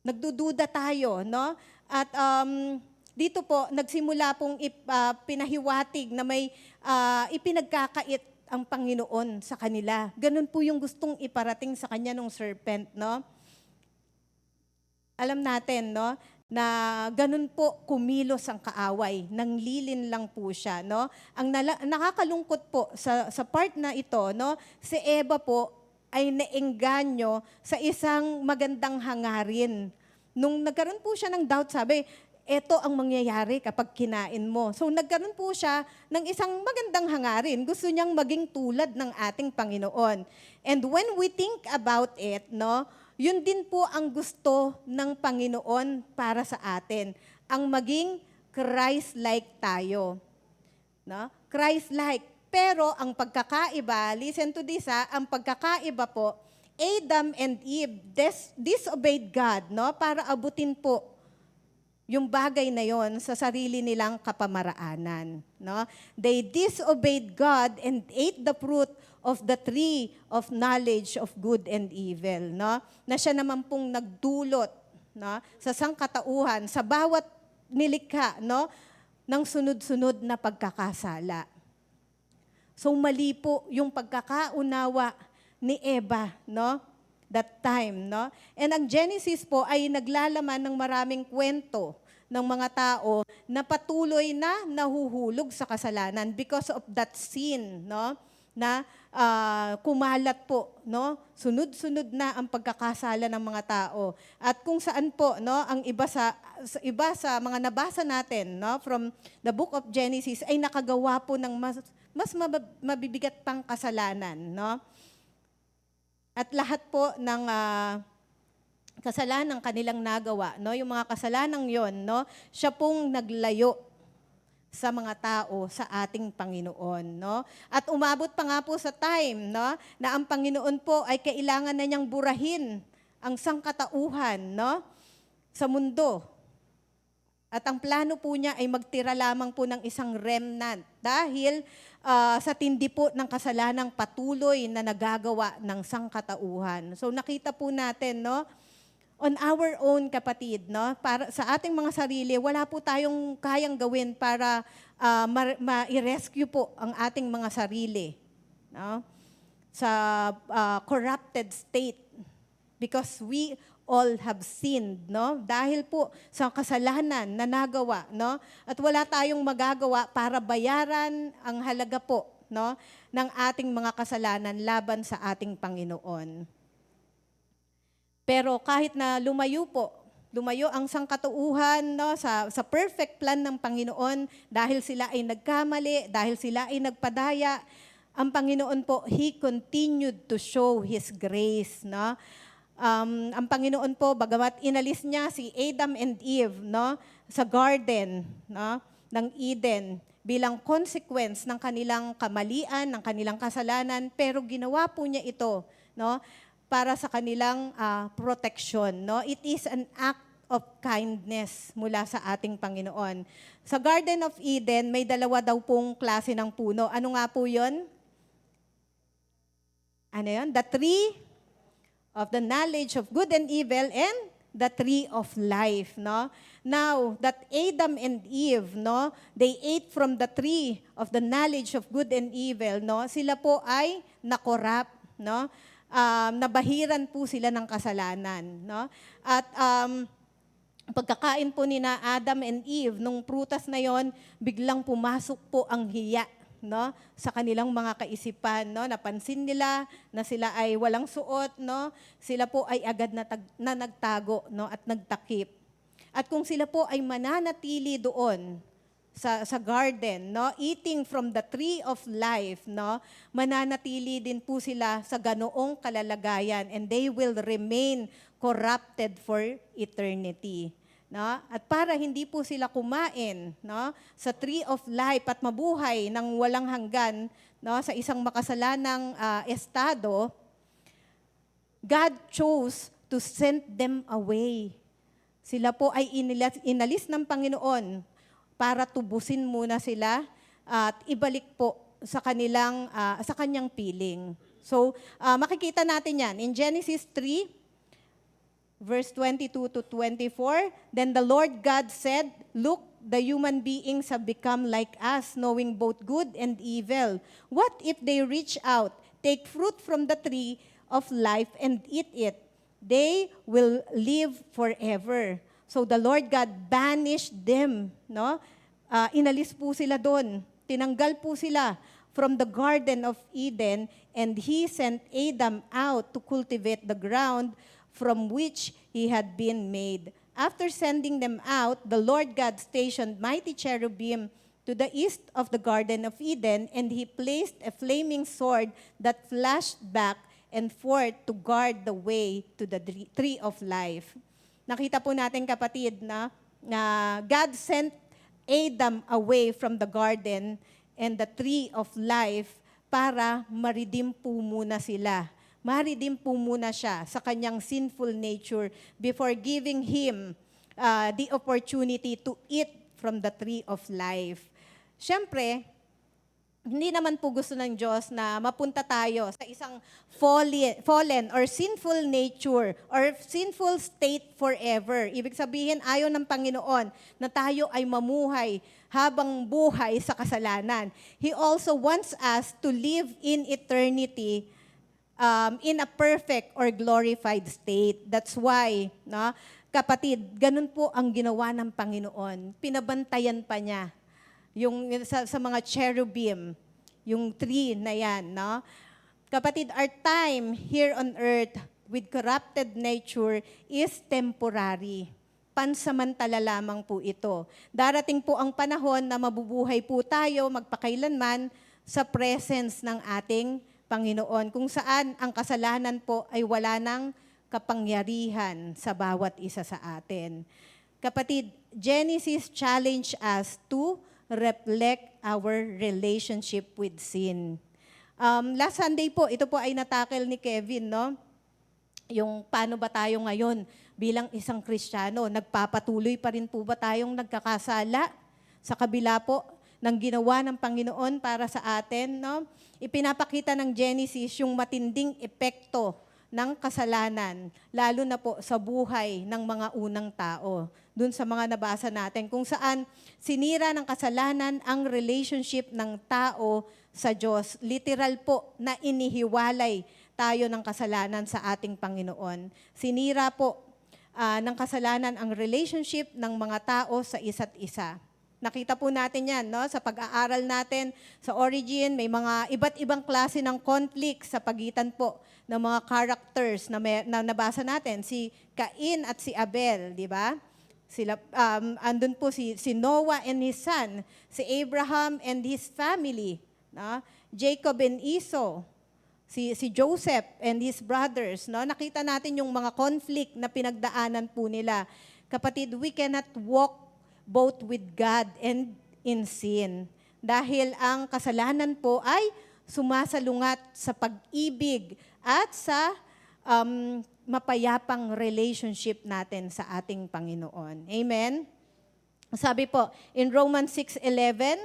Nagdududa tayo, no? At dito po nagsimula pong pinahiwatig na may ipinagkakait ang Panginoon sa kanila. Ganun po yung gustong iparating sa kanya ng serpent, no? Alam natin, no, na ganun po kumilos ang kaaway. Nanglilin lang po siya, no? Ang nakakalungkot po sa part na ito, no, si Eva po ay naengganyo sa isang magandang hangarin. Nung nagkaroon po siya ng doubt, sabi, ito ang mangyayari kapag kinain mo. So nagkaroon po siya ng isang magandang hangarin. Gusto niyang maging tulad ng ating Panginoon. And when we think about it, no, yun din po ang gusto ng Panginoon para sa atin. Ang maging Christ-like tayo. No? Christ-like. Pero ang pagkakaiba, listen to this ang pagkakaiba po, Adam and Eve disobeyed God, no, para abutin po yung bagay na yon sa sarili nilang kapamaraanan, no? They disobeyed God and ate the fruit of the tree of knowledge of good and evil, no? Na siya naman pong nagdulot, no, sa sangkatauhan sa bawat nilikha, no, ng sunod-sunod na pagkakasala. So mali po yung pagkakaunawa ni Eva, no? That time, no? And ang Genesis po ay naglalaman ng maraming kwento ng mga tao na patuloy na nahuhulog sa kasalanan because of that sin, no? Na kumalat po, no? Sunod-sunod na ang pagkakasala ng mga tao. At kung saan po, no, ang iba sa mga nabasa natin, no, from the book of Genesis ay nakagawa po ng mas mabibigat pang kasalanan, no? At lahat po ng kasalanan kanilang nagawa, no, yung mga kasalanang yon, no, siya pong naglayo sa mga tao sa ating Panginoon, no? At umabot pa nga po sa time, no, na ang Panginoon po ay kailangan na niyang burahin ang sangkatauhan, no, sa mundo. At ang plano po niya ay magtira lamang po ng isang remnant dahil sa tindi po ng kasalanang patuloy na nagagawa ng sangkatauhan. So nakita po natin, no, on our own, kapatid, no, para sa ating mga sarili, wala po tayong kayang gawin para ma-rescue po ang ating mga sarili, no, sa corrupted state because we all have sinned, no? Dahil po sa kasalanan na nagawa, no? At wala tayong magagawa para bayaran ang halaga po, no, ng ating mga kasalanan laban sa ating Panginoon. Pero kahit na lumayo ang sangkatauhan, no, sa perfect plan ng Panginoon, dahil sila ay nagkamali, dahil sila ay nagpadaya, ang Panginoon po, He continued to show His grace, no? Ang Panginoon po, bagamat inalis niya si Adam and Eve, no, sa garden, no, ng Eden bilang consequence ng kanilang kamalian, ng kanilang kasalanan, pero ginawa po niya ito, no, para sa kanilang protection, no? It is an act of kindness mula sa ating Panginoon. Sa Garden of Eden, may dalawa daw pong klase ng puno. Ano nga po 'yon? Ano 'yon? The tree of the knowledge of good and evil and the tree of life, no? Now, that Adam and Eve, no, they ate from the tree of the knowledge of good and evil, no? Sila po ay nakorap, no? Nabahiran po sila ng kasalanan, no? At pagkakain po ni na Adam and Eve nung prutas na yon, biglang pumasok po ang hiya, no, sa kanilang mga kaisipan, no? Napansin nila na sila ay walang suot, no? Sila po ay agad na nagtago, no, at nagtakip. At kung sila po ay mananatili doon sa garden, no, eating from the tree of life, no, mananatili din po sila sa ganoong kalalagayan and they will remain corrupted for eternity. No? At para hindi po sila kumain, no, sa tree of life at mabuhay ng walang hanggan, no, sa isang makasalanang estado, God chose to send them away. Sila po ay inalis ng Panginoon para tubusin muna sila at ibalik po sa kanyang piling. So, makikita natin yan in Genesis 3, verse 22 to 24, then the Lord God said, "Look, the human beings have become like us, knowing both good and evil. What if they reach out, take fruit from the tree of life and eat it? They will live forever." So the Lord God banished them, no? Inalis po sila doon. Tinanggal po sila from the Garden of Eden, and He sent Adam out to cultivate the ground from which he had been made After sending them out, the Lord God stationed mighty cherubim to the east of the Garden of Eden, and he placed a flaming sword that flashed back and forth to guard the way to the tree of life. Nakita po natin, kapatid, na God sent Adam away from the garden and the tree of life para ma-redeem po muna sila. Ma-redeem po muna siya sa kanyang sinful nature before giving him the opportunity to eat from the tree of life. Siyempre, hindi naman po gusto ng Diyos na mapunta tayo sa isang fallen or sinful nature or sinful state forever. Ibig sabihin, ayaw ng Panginoon na tayo ay mamuhay habang buhay sa kasalanan. He also wants us to live in eternity in a perfect or glorified state. That's why, no, kapatid, ganun po ang ginawa ng Panginoon. Pinabantayan pa niya yung sa mga cherubim, yung tree na yan, no? Kapatid, our time here on earth with corrupted nature is temporary. Pansamantala lamang po ito. Darating po ang panahon na mabubuhay po tayo magpakailanman sa presence ng ating Panginoon, kung saan ang kasalanan po ay wala ng kapangyarihan sa bawat isa sa atin. Kapatid, Genesis challenge us to reflect our relationship with sin. Last Sunday po, ito po ay natakil ni Kevin, no? Yung paano ba tayo ngayon bilang isang Kristiyano? Nagpapatuloy pa rin po ba tayong nagkakasala sa kabila po ng ginawa ng Panginoon para sa atin, no? Ipinapakita ng Genesis yung matinding epekto ng kasalanan, lalo na po sa buhay ng mga unang tao. Doon sa mga nabasa natin, kung saan sinira ng kasalanan ang relationship ng tao sa Diyos. Literal po na inihiwalay tayo ng kasalanan sa ating Panginoon. Sinira po ng kasalanan ang relationship ng mga tao sa isa't isa. Nakita po natin yan, no? Sa pag-aaral natin sa origin, may mga iba't ibang klase ng conflict sa pagitan po ng mga characters na nabasa natin. Si Cain at si Abel, di ba? Sila, andun po si Noah and his son, si Abraham and his family, no? Jacob and Esau, si Joseph and his brothers. No? Nakita natin yung mga conflict na pinagdaanan po nila. Kapatid, we cannot walk both with God and in sin. Dahil ang kasalanan po ay sumasalungat sa pag-ibig at sa mapayapang relationship natin sa ating Panginoon. Amen? Sabi po, in Romans 6:11,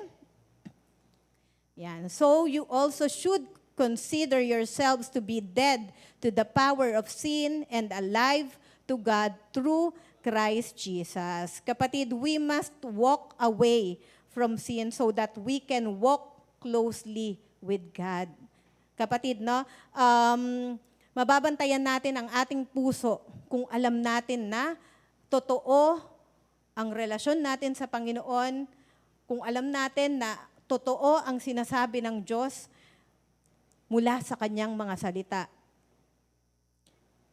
yan, so you also should consider yourselves to be dead to the power of sin and alive to God through Christ Jesus. Kapatid, we must walk away from sin so that we can walk closely with God. Kapatid, no? Mababantayan natin ang ating puso kung alam natin na totoo ang relasyon natin sa Panginoon, kung alam natin na totoo ang sinasabi ng Diyos mula sa kanyang mga salita.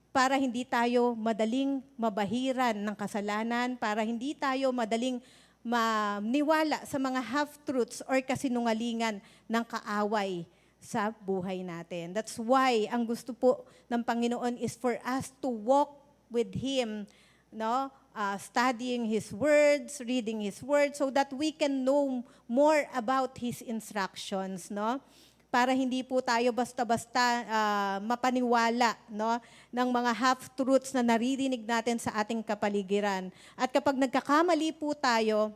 Para hindi tayo madaling mabahiran ng kasalanan, para hindi tayo madaling maniwala sa mga half-truths or kasinungalingan ng kaaway sa buhay natin. That's why ang gusto po ng Panginoon is for us to walk with Him, no? Studying His words, reading His words, so that we can know more about His instructions, no? Para hindi po tayo basta-basta mapaniwala, no, ng mga half-truths na naririnig natin sa ating kapaligiran. At kapag nagkakamali po tayo,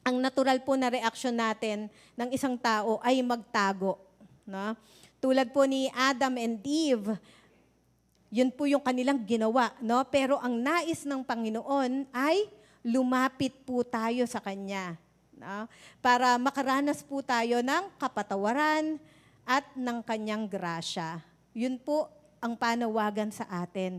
ang natural po na reaksyon natin ng isang tao ay magtago. No? Tulad po ni Adam and Eve, yun po yung kanilang ginawa. No? Pero ang nais ng Panginoon ay lumapit po tayo sa Kanya. No? Para makaranas po tayo ng kapatawaran at ng Kanyang grasya. Yun po ang panawagan sa atin,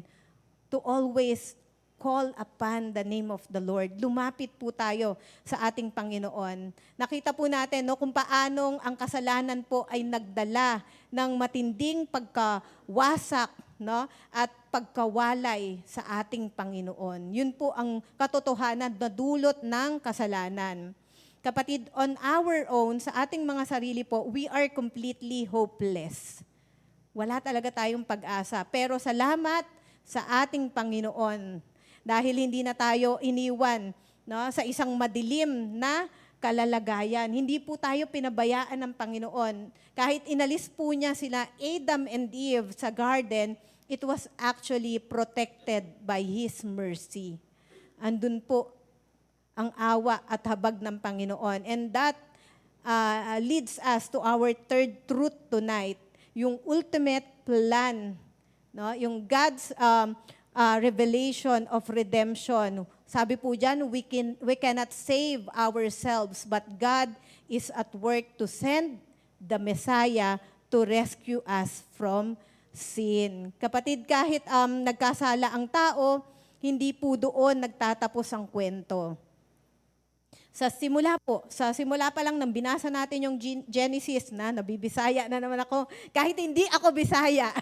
to always call upon the name of the Lord. Lumapit po tayo sa ating Panginoon. Nakita po natin, no, kung paanong ang kasalanan po ay nagdala ng matinding pagkawasak, no, at pagkawalay sa ating Panginoon. Yun po ang katotohanan na dulot ng kasalanan. Kapatid, on our own, sa ating mga sarili po, we are completely hopeless. Wala talaga tayong pag-asa. Pero salamat sa ating Panginoon dahil hindi na tayo iniwan, no, sa isang madilim na kalalagayan. Hindi po tayo pinabayaan ng Panginoon. Kahit inalis po niya sila Adam and Eve sa garden, it was actually protected by His mercy. Andun po ang awa at habag ng Panginoon. And that leads us to our third truth tonight, yung ultimate plan, no? Yung God's revelation of redemption. Sabi po dyan, we cannot save ourselves, but God is at work to send the Messiah to rescue us from sin. Kapatid, kahit nagkasala ang tao, hindi po doon nagtatapos ang kwento. Sa simula pa lang nang binasa natin yung Genesis, nabibisaya na naman ako, kahit hindi ako Bisaya.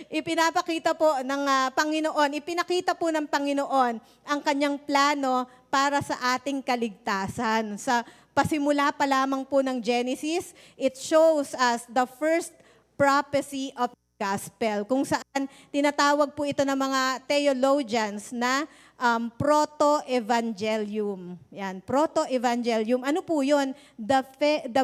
Ipinapakita po ng Panginoon, ipinakita po ng Panginoon ang kanyang plano para sa ating kaligtasan. Sa pasimula pa lamang po ng Genesis, it shows us the first prophecy of gospel, kung saan tinatawag po ito ng mga theologians na proto-evangelium. Yan, proto-evangelium. Ano po yun? The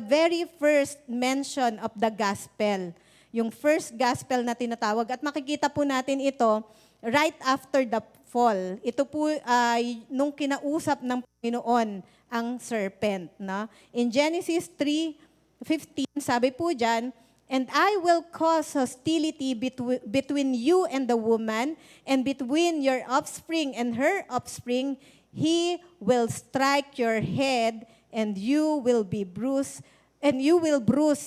very first mention of the gospel. Yung first gospel na tinatawag. At makikita po natin ito right after the fall. Ito po ay nung kinausap ng Panginoon ang serpent. No? In Genesis 3:15, sabi po dyan, "And I will cause hostility between you and the woman, and between your offspring and her offspring. He will strike your head, and you will bruise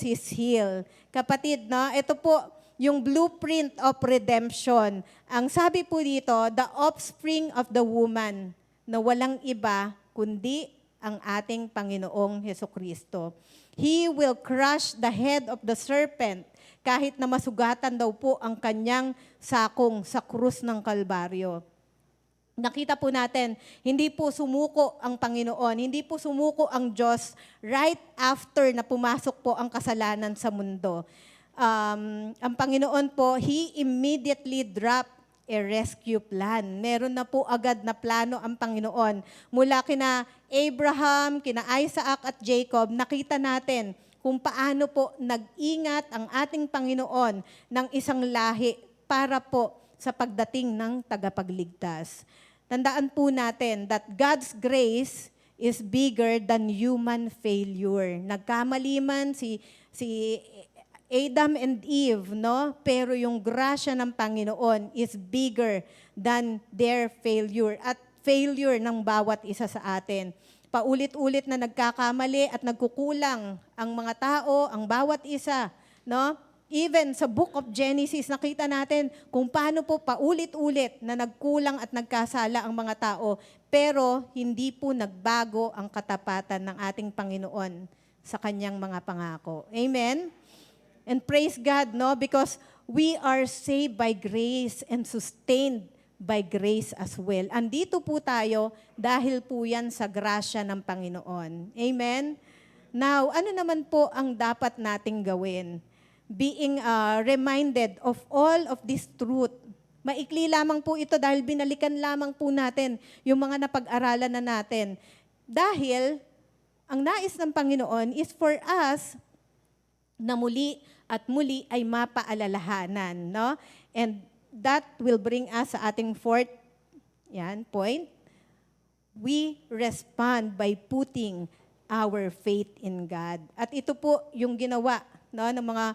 his heel." Kapatid, no? Ito po yung blueprint of redemption. Ang sabi po dito, the offspring of the woman, na walang iba kundi ang ating Panginoong Hesukristo. He will crush the head of the serpent, kahit na masugatan daw po ang kanyang sakong sa krus ng Kalbaryo. Nakita po natin, hindi po sumuko ang Panginoon, hindi po sumuko ang Diyos right after na pumasok po ang kasalanan sa mundo. Ang Panginoon po, He immediately dropped a rescue plan. Meron na po agad na plano ang Panginoon. Mula kina Abraham, kina Isaac at Jacob, nakita natin kung paano po nag-ingat ang ating Panginoon ng isang lahi para po sa pagdating ng tagapagligtas. Tandaan po natin that God's grace is bigger than human failure. Nagkamali man si Adam and Eve, no? Pero yung grasya ng Panginoon is bigger than their failure at failure ng bawat isa sa atin. Paulit-ulit na nagkakamali at nagkukulang ang mga tao, ang bawat isa, no? Even sa book of Genesis, nakita natin kung paano po paulit-ulit na nagkulang at nagkasala ang mga tao, pero hindi po nagbago ang katapatan ng ating Panginoon sa kanyang mga pangako. Amen? And praise God, no? Because we are saved by grace and sustained by grace as well. Andito po tayo dahil po yan sa grasya ng Panginoon. Amen? Now, ano naman po ang dapat nating gawin? Being reminded of all of this truth. Maikli lamang po ito dahil binalikan lamang po natin yung mga napag-aralan na natin. Dahil ang nais ng Panginoon is for us na muli at muli ay mapaalalahanan, no? And that will bring us sa ating fourth point. We respond by putting our faith in God. At ito po yung ginawa, no, ng mga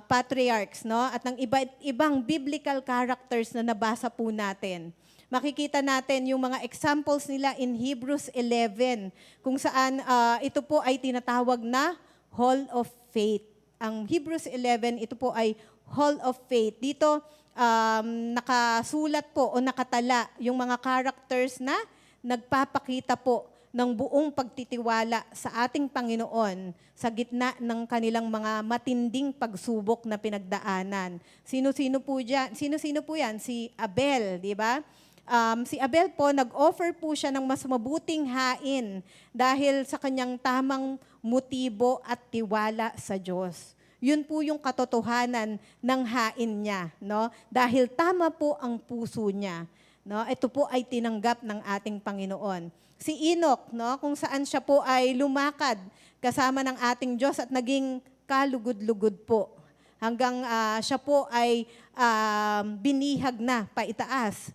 patriarchs, no, at ng ibang biblical characters na nabasa po natin. Makikita natin yung mga examples nila in Hebrews 11, kung saan ito po ay tinatawag na Hall of Faith. Ang Hebrews 11, ito po ay Hall of Faith. Dito, nakasulat po o nakatala yung mga characters na nagpapakita po ng buong pagtitiwala sa ating Panginoon sa gitna ng kanilang mga matinding pagsubok na pinagdaanan. Sino-sino po dyan? Sino-sino po yan? Si Abel, di ba? Si Abel po, nag-offer po siya ng mas mabuting hain dahil sa kanyang tamang motibo at tiwala sa Diyos. Yun po yung katotohanan ng hain niya, no? Dahil tama po ang puso niya, no? Ito po ay tinanggap ng ating Panginoon. Si Enoch, no, kung saan siya po ay lumakad kasama ng ating Diyos at naging kalugod-lugod po hanggang siya po ay binihag na paitaas.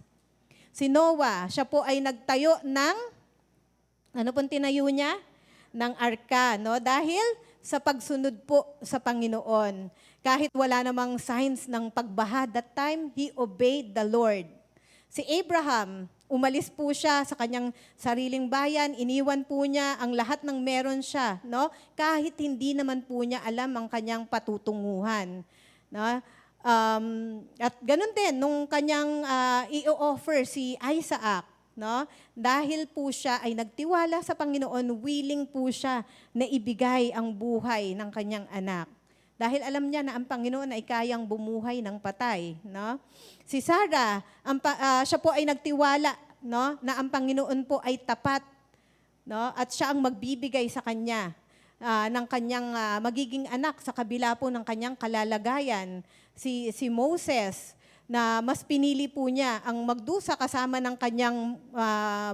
Si Noah, siya po ay nagtayo ng, ano pong tinayo niya? Ng arka, no? Dahil sa pagsunod po sa Panginoon. Kahit wala namang signs ng pagbaha that time, he obeyed the Lord. Si Abraham, umalis po siya sa kanyang sariling bayan, iniwan po niya ang lahat ng meron siya, no? Kahit hindi naman po niya alam ang kanyang patutunguhan, no? At ganun din, nung kanyang i-offer si Isaac, no? Dahil po siya ay nagtiwala sa Panginoon, willing po siya na ibigay ang buhay ng kanyang anak. Dahil alam niya na ang Panginoon ay kayang bumuhay ng patay, no? Si Sarah, siya po ay nagtiwala, no, na ang Panginoon po ay tapat, no? At siya ang magbibigay sa kanya ng kanyang magiging anak sa kabila po ng kanyang kalalagayan. Si Moses, na mas pinili po niya ang magdusa kasama ng kanyang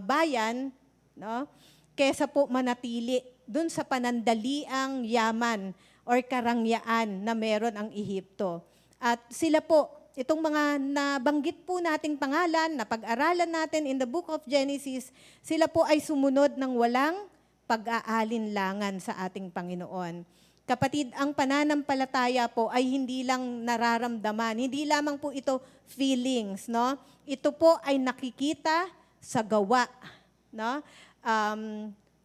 bayan, no, kesa po manatili dun sa panandaliang yaman or karangyaan na meron ang Ehipto. At sila po, itong mga nabanggit po nating pangalan, na pag-aralan natin in the book of Genesis, sila po ay sumunod ng walang pag-aalinlangan sa ating Panginoon. Kapatid, ang pananampalataya po ay hindi lang nararamdaman, hindi lamang po ito feelings, no? Ito po ay nakikita sa gawa, no?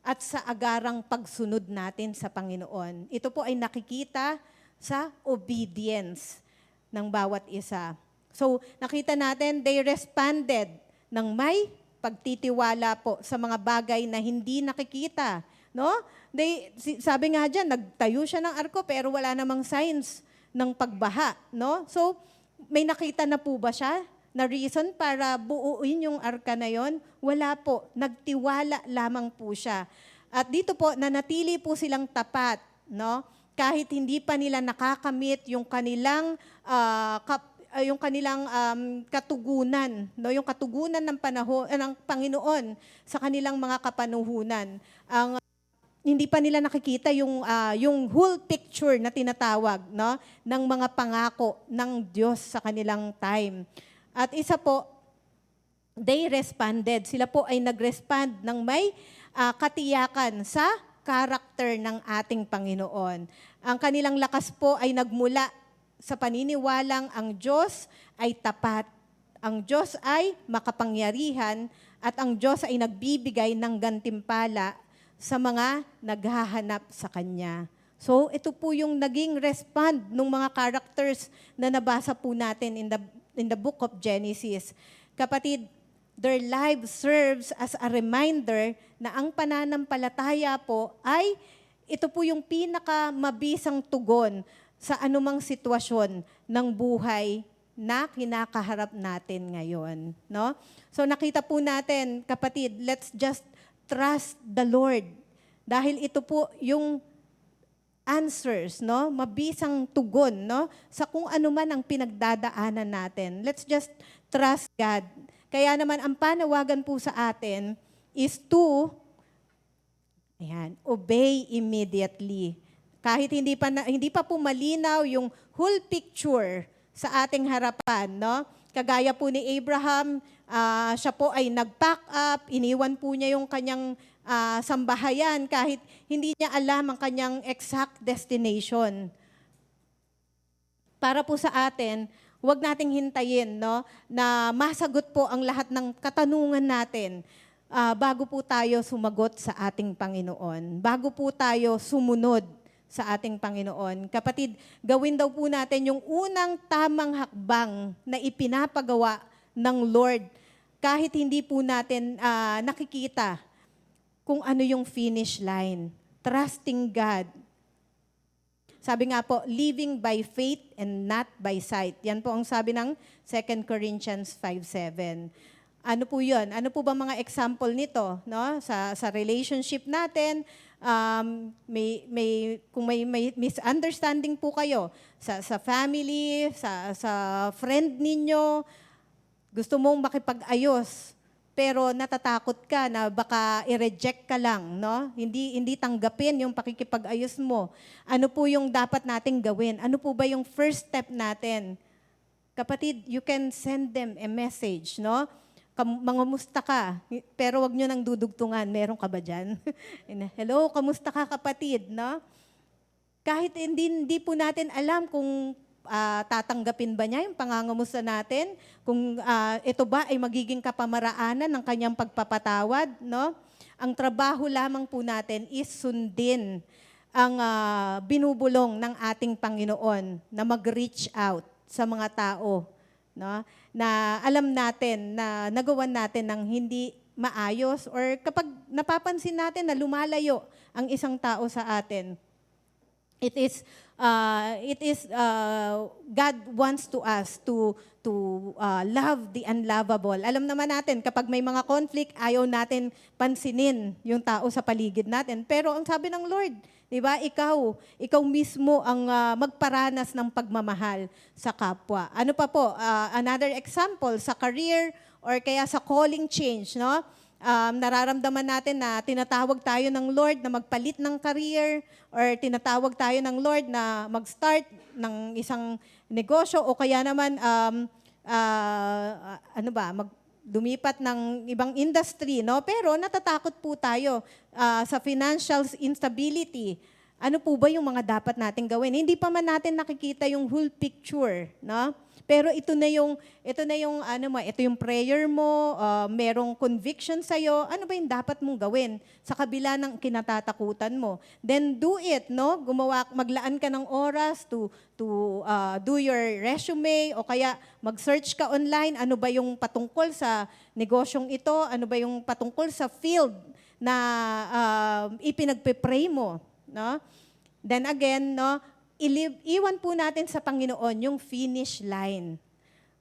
At sa agarang pagsunod natin sa Panginoon. Ito po ay nakikita sa obedience ng bawat isa. So, nakita natin, they responded ng may pagtitiwala po sa mga bagay na hindi nakikita, no? Sabi nga dyan, nagtayo siya ng arko pero wala namang signs ng pagbaha, no? So, may nakita na po ba siya na reason para buuin yung arka na yon? Wala po. Nagtiwala lamang po siya. At dito po, nanatili po silang tapat, no? Kahit hindi pa nila nakakamit yung kanilang katugunan, no? Yung katugunan ng panahon ng Panginoon sa kanilang mga kapanuhunan. Hindi pa nila nakikita yung whole picture na tinatawag, no, ng mga pangako ng Diyos sa kanilang time. At isa po, they responded. Sila po ay nag-respond ng may katiyakan sa karakter ng ating Panginoon. Ang kanilang lakas po ay nagmula sa paniniwalang ang Diyos ay tapat, ang Diyos ay makapangyarihan, at ang Diyos ay nagbibigay ng gantimpala sa mga naghahanap sa Kanya. So, ito po yung naging respond ng mga characters na nabasa po natin in the book of Genesis. Kapatid, their life serves as a reminder na ang pananampalataya po ay ito po yung pinakamabisang tugon sa anumang sitwasyon ng buhay na kinakaharap natin ngayon, no? So nakita po natin, kapatid, let's just trust the Lord. Dahil ito po yung answers, no? Mabisang tugon, no? Sa kung ano man ang pinagdadaanan natin. Let's just trust God. Kaya naman ang panawagan po sa atin is to obey immediately. Kahit hindi pa po malinaw yung whole picture sa ating harapan, no? Kagaya po ni Abraham, siya po ay nag-pack up, iniwan po niya yung kanyang sambahayan kahit hindi niya alam ang kanyang exact destination. Para po sa atin, huwag nating hintayin, no, na masagot po ang lahat ng katanungan natin bago po tayo sumagot sa ating Panginoon. Bago po tayo sumunod sa ating Panginoon. Kapatid, gawin daw po natin yung unang tamang hakbang na ipinapagawa ng Lord kahit hindi po natin nakikita kung ano yung finish line. Trusting God. Sabi nga po, living by faith and not by sight. Yan po ang sabi ng 2 Corinthians 5:7. Ano po yun? Ano po ba mga example nito? No? Sa relationship natin, kung may misunderstanding po kayo sa family, sa friend ninyo, gusto mong makipag-ayos, pero natatakot ka na baka i-reject ka lang, no? Hindi tanggapin yung pakikipag-ayos mo. Ano po yung dapat nating gawin? Ano po ba yung first step natin? Kapatid, you can send them a message, no? Mangamusta ka, pero wag nyo nang dudugtungan. Meron ka ba dyan? Hello, kamusta ka kapatid, no? Kahit hindi po natin alam kung tatanggapin ba niya yung pangangamusta natin, kung ito ba ay magiging kapamaraanan ng kanyang pagpapatawad, no? Ang trabaho lamang po natin is sundin ang binubulong ng ating Panginoon na mag-reach out sa mga tao, no? Na alam natin na nagawan natin ng hindi maayos, or kapag napapansin natin na lumalayo ang isang tao sa atin, it is God wants to us to love the unlovable. Alam naman natin, kapag may mga conflict, ayaw natin pansinin yung tao sa paligid natin. Pero ang sabi ng Lord, di ba, ikaw mismo ang magparanas ng pagmamahal sa kapwa. Ano pa po? Another example, sa career or kaya sa calling change, no? Nararamdaman natin na tinatawag tayo ng Lord na magpalit ng career, or tinatawag tayo ng Lord na mag-start ng isang negosyo, o kaya naman lumipat ng ibang industry, no? Pero natatakot po tayo sa financial instability. Ano po ba yung mga dapat nating gawin? Hindi pa man natin nakikita yung whole picture, no? Pero ito na yung prayer mo, merong conviction sa'yo, ano ba yung dapat mong gawin sa kabila ng kinatatakutan mo? Then do it, no? Maglaan ka ng oras to do your resume, o kaya mag-search ka online, ano ba yung patungkol sa negosyong ito, ano ba yung patungkol sa field na ipinagpe-pray mo, no? Then again, no, iwan po natin sa Panginoon yung finish line.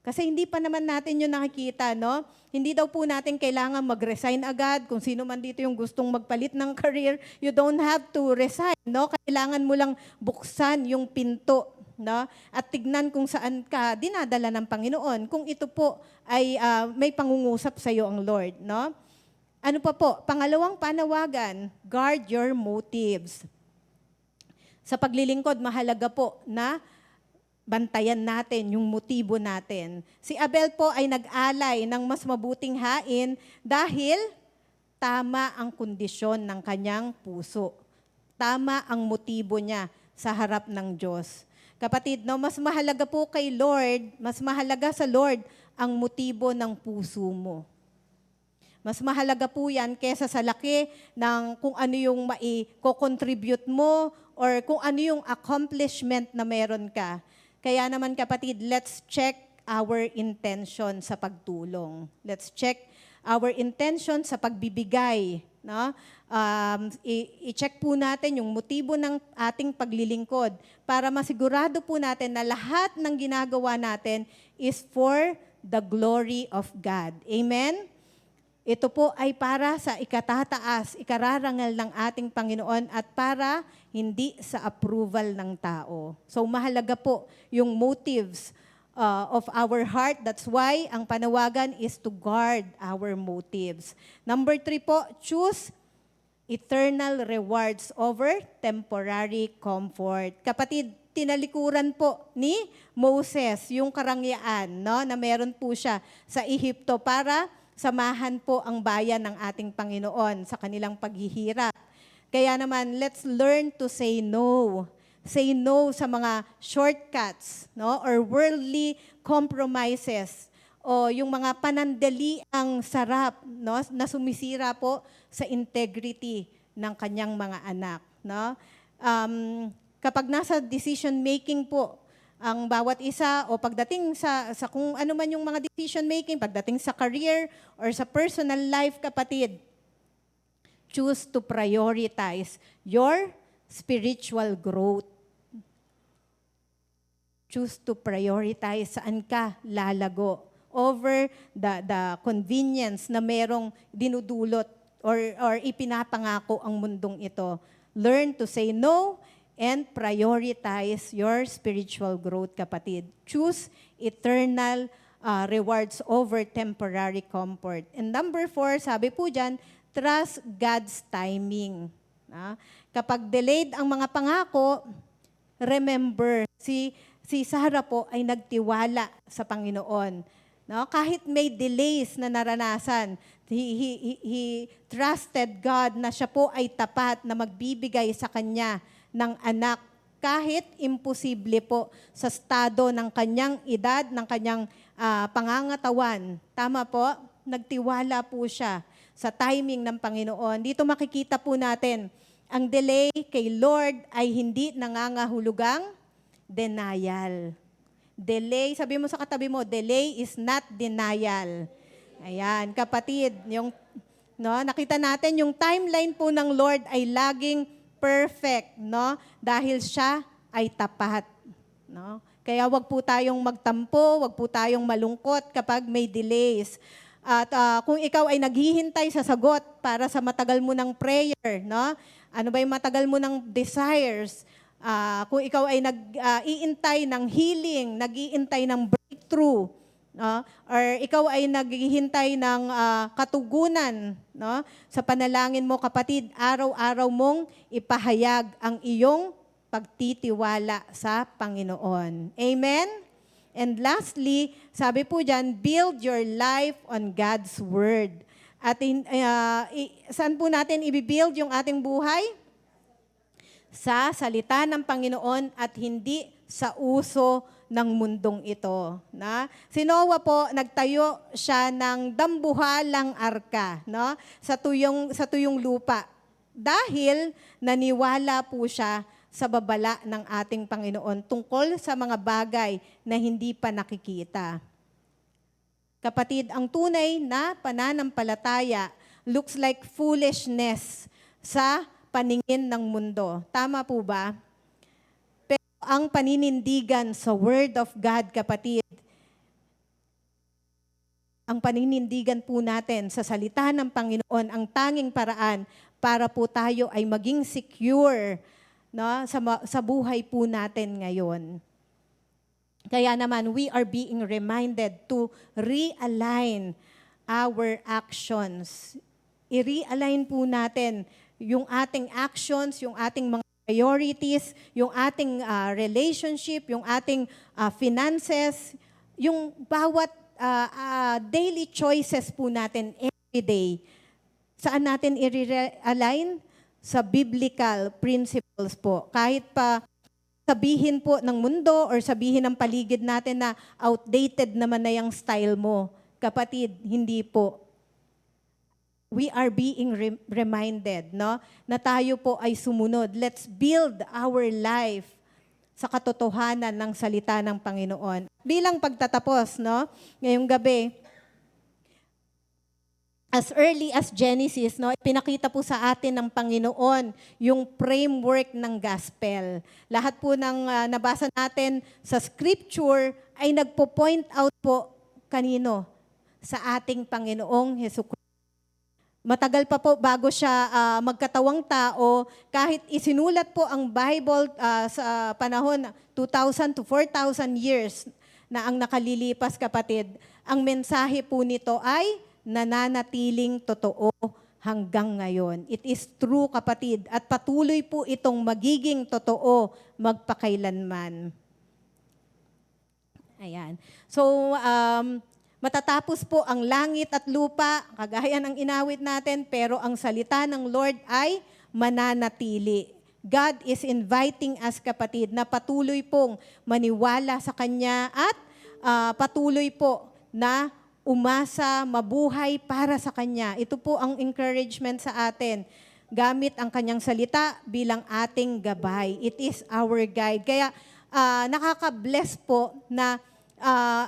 Kasi hindi pa naman natin yun nakikita, no? Hindi daw po natin kailangan mag-resign agad. Kung sino man dito yung gustong magpalit ng career, you don't have to resign, no? Kailangan mo lang buksan yung pinto, no? At tignan kung saan ka dinadala ng Panginoon. Kung ito po ay may pangungusap sa iyo ang Lord, no? Ano pa po? Pangalawang panawagan, guard your motives. Sa paglilingkod, mahalaga po na bantayan natin yung motibo natin. Si Abel po ay nag-alay ng mas mabuting hain dahil tama ang kondisyon ng kanyang puso. Tama ang motibo niya sa harap ng Diyos. Kapatid, no, mas mahalaga po kay Lord, mas mahalaga sa Lord ang motibo ng puso mo. Mas mahalaga po yan kesa sa laki ng kung ano yung mai-contribute mo, or kung ano yung accomplishment na meron ka. Kaya naman kapatid, let's check our intention sa pagtulong. Let's check our intention sa pagbibigay. No? I-check po natin yung motibo ng ating paglilingkod para masigurado po natin na lahat ng ginagawa natin is for the glory of God. Amen? Ito po ay para sa ikatataas, ikararangal ng ating Panginoon, at para hindi sa approval ng tao. So mahalaga po yung motives of our heart. That's why ang panawagan is to guard our motives. Number 3 po, choose eternal rewards over temporary comfort. Kapatid, tinalikuran po ni Moses yung karangyaan, no, na meron po siya sa Ehipto para samahan po ang bayan ng ating Panginoon sa kanilang paghihirap. Kaya naman, let's learn to say no. Say no sa mga shortcuts, no, or worldly compromises, o yung mga panandaliang sarap, no, na sumisira po sa integrity ng kanyang mga anak, no? Kapag nasa decision making po ang bawat isa, o pagdating sa kung ano man yung mga decision making, pagdating sa career or sa personal life, kapatid, choose to prioritize your spiritual growth. Choose to prioritize saan ka lalago over the convenience na merong dinudulot or ipinapangako ang mundong ito. Learn to say no and prioritize your spiritual growth, kapatid. Choose eternal rewards over temporary comfort. And number 4, sabi po dyan, trust God's timing. Kapag delayed ang mga pangako, remember, si Sarah po ay nagtiwala sa Panginoon. No? Kahit may delays na naranasan, he trusted God na siya po ay tapat na magbibigay sa kanya ng anak. Kahit imposible po sa estado ng kanyang edad, ng kanyang pangangatawan. Tama po? Nagtiwala po siya sa timing ng Panginoon. Dito makikita po natin, ang delay kay Lord ay hindi nangangahulugang denial. Delay, sabi mo sa katabi mo, delay is not denial. Ayan, kapatid, nakita natin yung timeline po ng Lord ay laging perfect, no? Dahil siya ay tapat, no? Kaya wag po tayong magtampo, wag po tayong malungkot kapag may delays. At kung ikaw ay naghihintay sa sagot para sa matagal mo ng prayer, no? Ano ba yung matagal mo ng desires? Kung ikaw ay nag-iintay ng healing, nag-iintay ng breakthrough, no? Or ikaw ay naghihintay ng katugunan, no? Sa panalangin mo, kapatid, araw-araw mong ipahayag ang iyong pagtitiwala sa Panginoon. Amen? And lastly, sabi po dyan, build your life on God's Word. At saan po natin i-build yung ating buhay? Sa salita ng Panginoon at hindi sa uso ng mundong ito. Si Noah po, nagtayo siya ng dambuhalang arka, no? sa tuyong lupa. Dahil naniwala po siya sa babala ng ating Panginoon tungkol sa mga bagay na hindi pa nakikita. Kapatid, ang tunay na pananampalataya looks like foolishness sa paningin ng mundo. Tama po ba? Pero ang paninindigan sa Word of God, kapatid, ang paninindigan po natin sa salita ng Panginoon, ang tanging paraan para po tayo ay maging secure, no, sa buhay po natin ngayon. Kaya naman, we are being reminded to realign our actions. I-realign po natin yung ating actions, yung ating mga priorities, yung ating relationship, yung ating finances, yung bawat daily choices po natin every day. Saan natin i-realign? Sa biblical principles po. Kahit pa sabihin po ng mundo or sabihin ng paligid natin na outdated naman na yung style mo. Kapatid, hindi po. We are being reminded, no, na tayo po ay sumunod. Let's build our life sa katotohanan ng salita ng Panginoon. Bilang pagtatapos, no, ngayong gabi, as early as Genesis, no, pinakita po sa atin ng Panginoon yung framework ng gospel. Lahat po ng nabasa natin sa scripture ay nagpo-point out po kanino? Sa ating Panginoong Hesukristo. Matagal pa po bago siya magkatawang tao, kahit isinulat po ang Bible sa panahon 2,000 to 4,000 years na ang nakalilipas, kapatid, ang mensahe po nito ay nananatiling totoo hanggang ngayon. It is true, kapatid, at patuloy po itong magiging totoo magpakailanman. Ayan. So, matatapos po ang langit at lupa, kagaya ng inawit natin, pero ang salita ng Lord ay mananatili. God is inviting us, kapatid, na patuloy pong maniwala sa Kanya at patuloy po na umasa, mabuhay para sa Kanya. Ito po ang encouragement sa atin. Gamit ang Kanyang salita bilang ating gabay. It is our guide. Kaya nakaka-bless po na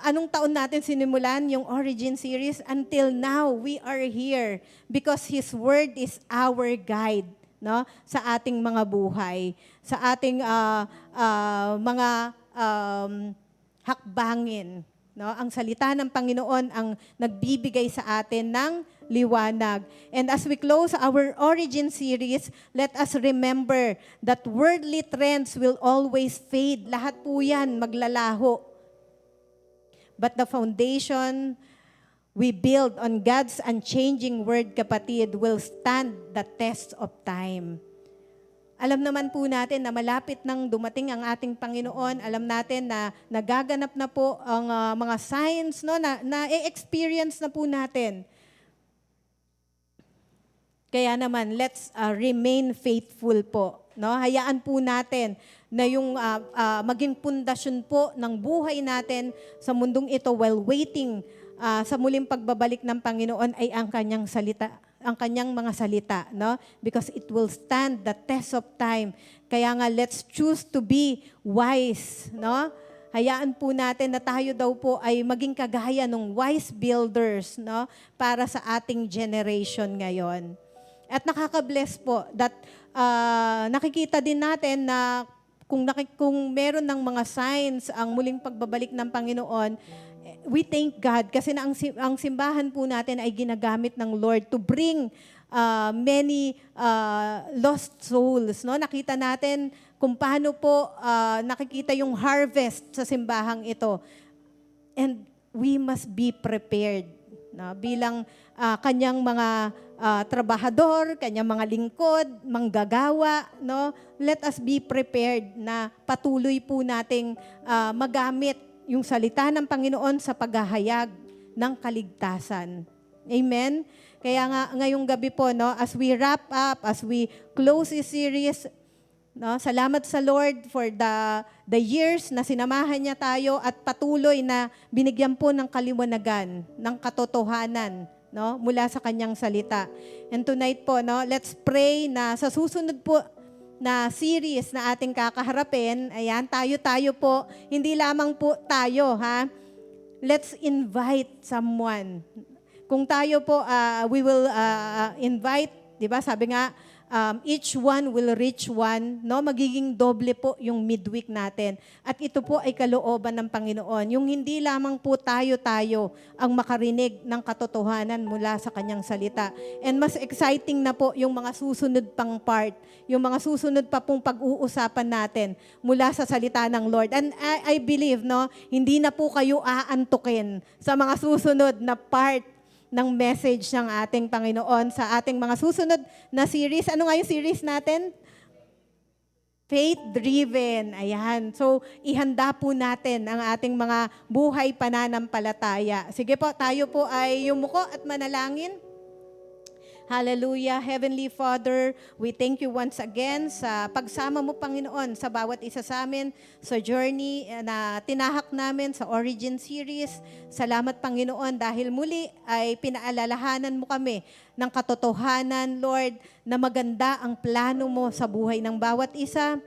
anong taon natin sinimulan yung Origin series? Until now, we are here because His Word is our guide, no, sa ating mga buhay, sa ating mga hakbangin. No? Ang salita ng Panginoon ang nagbibigay sa atin ng liwanag. And as we close our Origin series, let us remember that worldly trends will always fade. Lahat po yan maglalaho. But the foundation we build on God's unchanging word, kapatid, will stand the test of time. Alam naman po natin na malapit nang dumating ang ating Panginoon. Alam natin na nagaganap na po ang mga signs, no, na-experience na po natin. Kaya naman, let's remain faithful po. No? Hayaan po natin na yung maging pundasyon po ng buhay natin sa mundong ito while waiting sa muling pagbabalik ng Panginoon ay ang kanyang salita, ang kanyang mga salita, no? Because it will stand the test of time. Kaya nga, let's choose to be wise, no? Hayaan po natin na tayo daw po ay maging kagaya ng wise builders, no? Para sa ating generation ngayon. At nakaka-bless po that nakikita din natin na kung meron ng mga signs ang muling pagbabalik ng Panginoon, we thank God kasi na ang simbahan po natin ay ginagamit ng Lord to bring many lost souls. No? Nakita natin kung paano po nakikita yung harvest sa simbahang ito. And we must be prepared, no? Bilang kanyang mga trabahador, kanyang mga lingkod, manggagawa. No? Let us be prepared na patuloy po nating magamit yung salita ng Panginoon sa paghahayag ng kaligtasan. Amen? Kaya nga ngayong gabi po, no, as we wrap up, as we close this series, no, salamat sa Lord for the years na sinamahan niya tayo at patuloy na binigyan po ng kaliwanagan, ng katotohanan, no, mula sa kanyang salita. And tonight po, no, let's pray na sa susunod po na series na ating kakaharapin, ayan, tayo po, hindi lamang po tayo, ha? Let's invite someone. Kung tayo po, we will invite, di ba, sabi nga, each one will reach one, no? Magiging doble po yung midweek natin. At ito po ay kalooban ng Panginoon. Yung hindi lamang po tayo ang makarinig ng katotohanan mula sa kanyang salita. And mas exciting na po yung mga susunod pang part, yung mga susunod pa pong pag-uusapan natin mula sa salita ng Lord. And I believe, no, hindi na po kayo aantukin sa mga susunod na part ng message ng ating Panginoon sa ating mga susunod na series. Ano nga yung series natin? Faith-driven. Ayan. So, ihanda po natin ang ating mga buhay pananampalataya. Sige po, tayo po ay yumuko at manalangin. Hallelujah. Heavenly Father, we thank you once again sa pagsama mo, Panginoon, sa bawat isa sa amin, sa journey na tinahak namin sa Origin series. Salamat, Panginoon, dahil muli ay pinaalalahanan mo kami ng katotohanan, Lord, na maganda ang plano mo sa buhay ng bawat isa.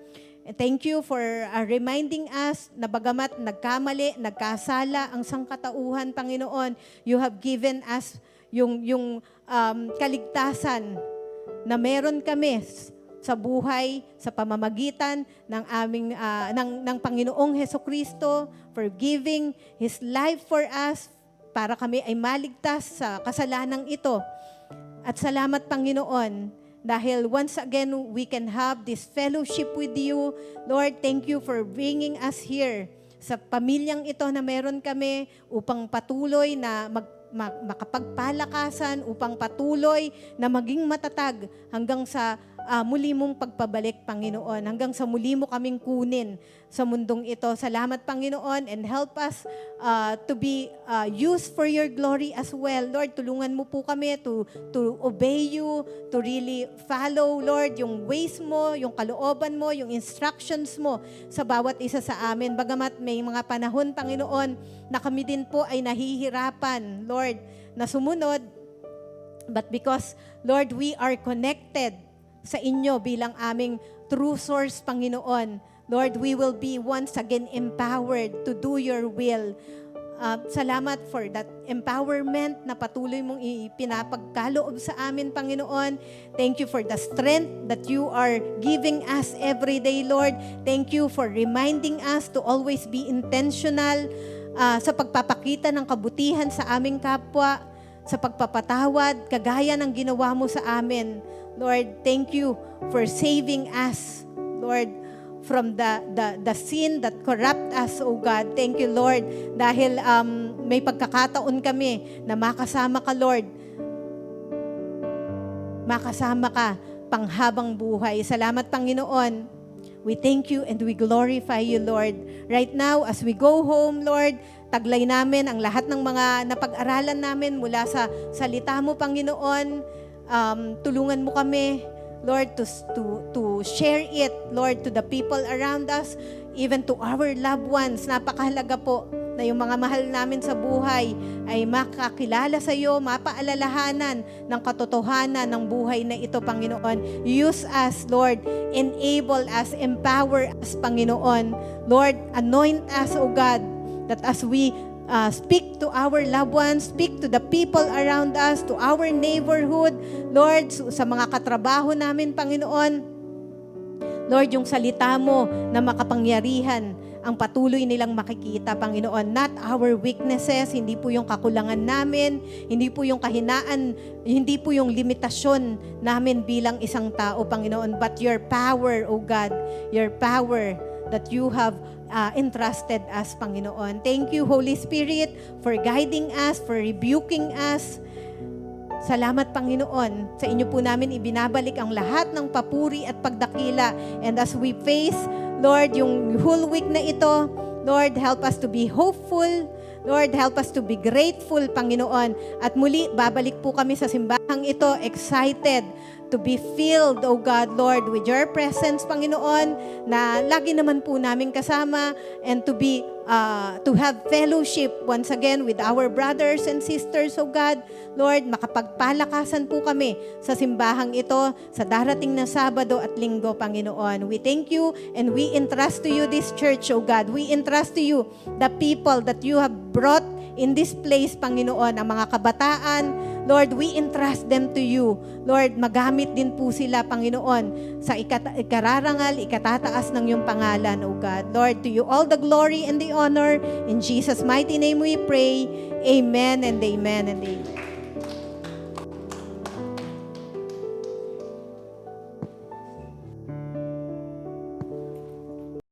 Thank you for reminding us na bagamat nagkamali, nagkasala ang sangkatauhan, Panginoon, you have given us yung kaligtasan na meron kami sa buhay sa pamamagitan ng aming ng Panginoong Hesukristo, for giving His life for us para kami ay maligtas sa kasalanang ito. At salamat, Panginoon, dahil once again we can have this fellowship with you. Lord, thank you for bringing us here sa pamilyang ito na meron kami upang patuloy na makapagpalakasan, upang patuloy na maging matatag hanggang sa muli mong pagpabalik, Panginoon, hanggang sa muli mo kaming kunin sa mundong ito. Salamat, Panginoon, and help us to be used for your glory as well. Lord, tulungan mo po kami to obey you, to really follow, Lord, yung ways mo, yung kalooban mo, yung instructions mo sa bawat isa sa amin. Bagamat may mga panahon, Panginoon, na kami din po ay nahihirapan, Lord, na sumunod, but because, Lord, we are connected sa inyo bilang aming true source, Panginoon, Lord, we will be once again empowered to do your will. Salamat for that empowerment na patuloy mong ipinapagkaloob sa amin, Panginoon. Thank you for the strength that you are giving us every day, Lord. Thank you for reminding us to always be intentional sa pagpapakita ng kabutihan sa aming kapwa, sa pagpapatawad, kagaya ng ginawa mo sa amin. Lord, thank you for saving us, Lord, from the sin that corrupt us, O God. Thank you, Lord, dahil may pagkakataon kami na makasama ka, Lord. Makasama ka panghabang buhay. Salamat, Panginoon. We thank you and we glorify you, Lord. Right now, as we go home, Lord, taglay namin ang lahat ng mga napag-aralan namin mula sa salita mo, Panginoon. Tulungan mo kami, Lord, to share it, Lord, to the people around us, even to our loved ones. Napakahalaga po na yung mga mahal namin sa buhay ay makakilala sa iyo, mapaalalahanan ng katotohanan ng buhay na ito, Panginoon. Use us, Lord. Enable us, empower us, Panginoon. Lord, anoint us, O God, that as we speak to our loved ones, speak to the people around us, to our neighborhood, Lord, sa mga katrabaho namin, Panginoon. Lord, yung salita mo na makapangyarihan ang patuloy nilang makikita, Panginoon. Not our weaknesses, hindi po yung kakulangan namin, hindi po yung kahinaan, hindi po yung limitasyon namin bilang isang tao, Panginoon, but your power, O God, your power that you have entrusted us, Panginoon. Thank you, Holy Spirit, for guiding us, for rebuking us. Salamat, Panginoon. Sa inyo po namin ibinabalik ang lahat ng papuri at pagdakila. And as we face, Lord, yung whole week na ito, Lord, help us to be hopeful. Lord, help us to be grateful, Panginoon. At muli, babalik po kami sa simbahang ito, excited to be filled, O God, Lord, with your presence, Panginoon, na lagi naman po namin kasama, and to have fellowship once again with our brothers and sisters, O God. Lord, makapagpalakasan po kami sa simbahang ito sa darating na Sabado at Linggo, Panginoon. We thank you and we entrust to you this church, O God. We entrust to you the people that you have brought in this place, Panginoon, ang mga kabataan. Lord, we entrust them to you. Lord, magamit din po sila, Panginoon, sa ikararangal, ikatataas ng iyong pangalan, O God. Lord, to you all the glory and the honor. In Jesus' mighty name we pray. Amen and amen and amen.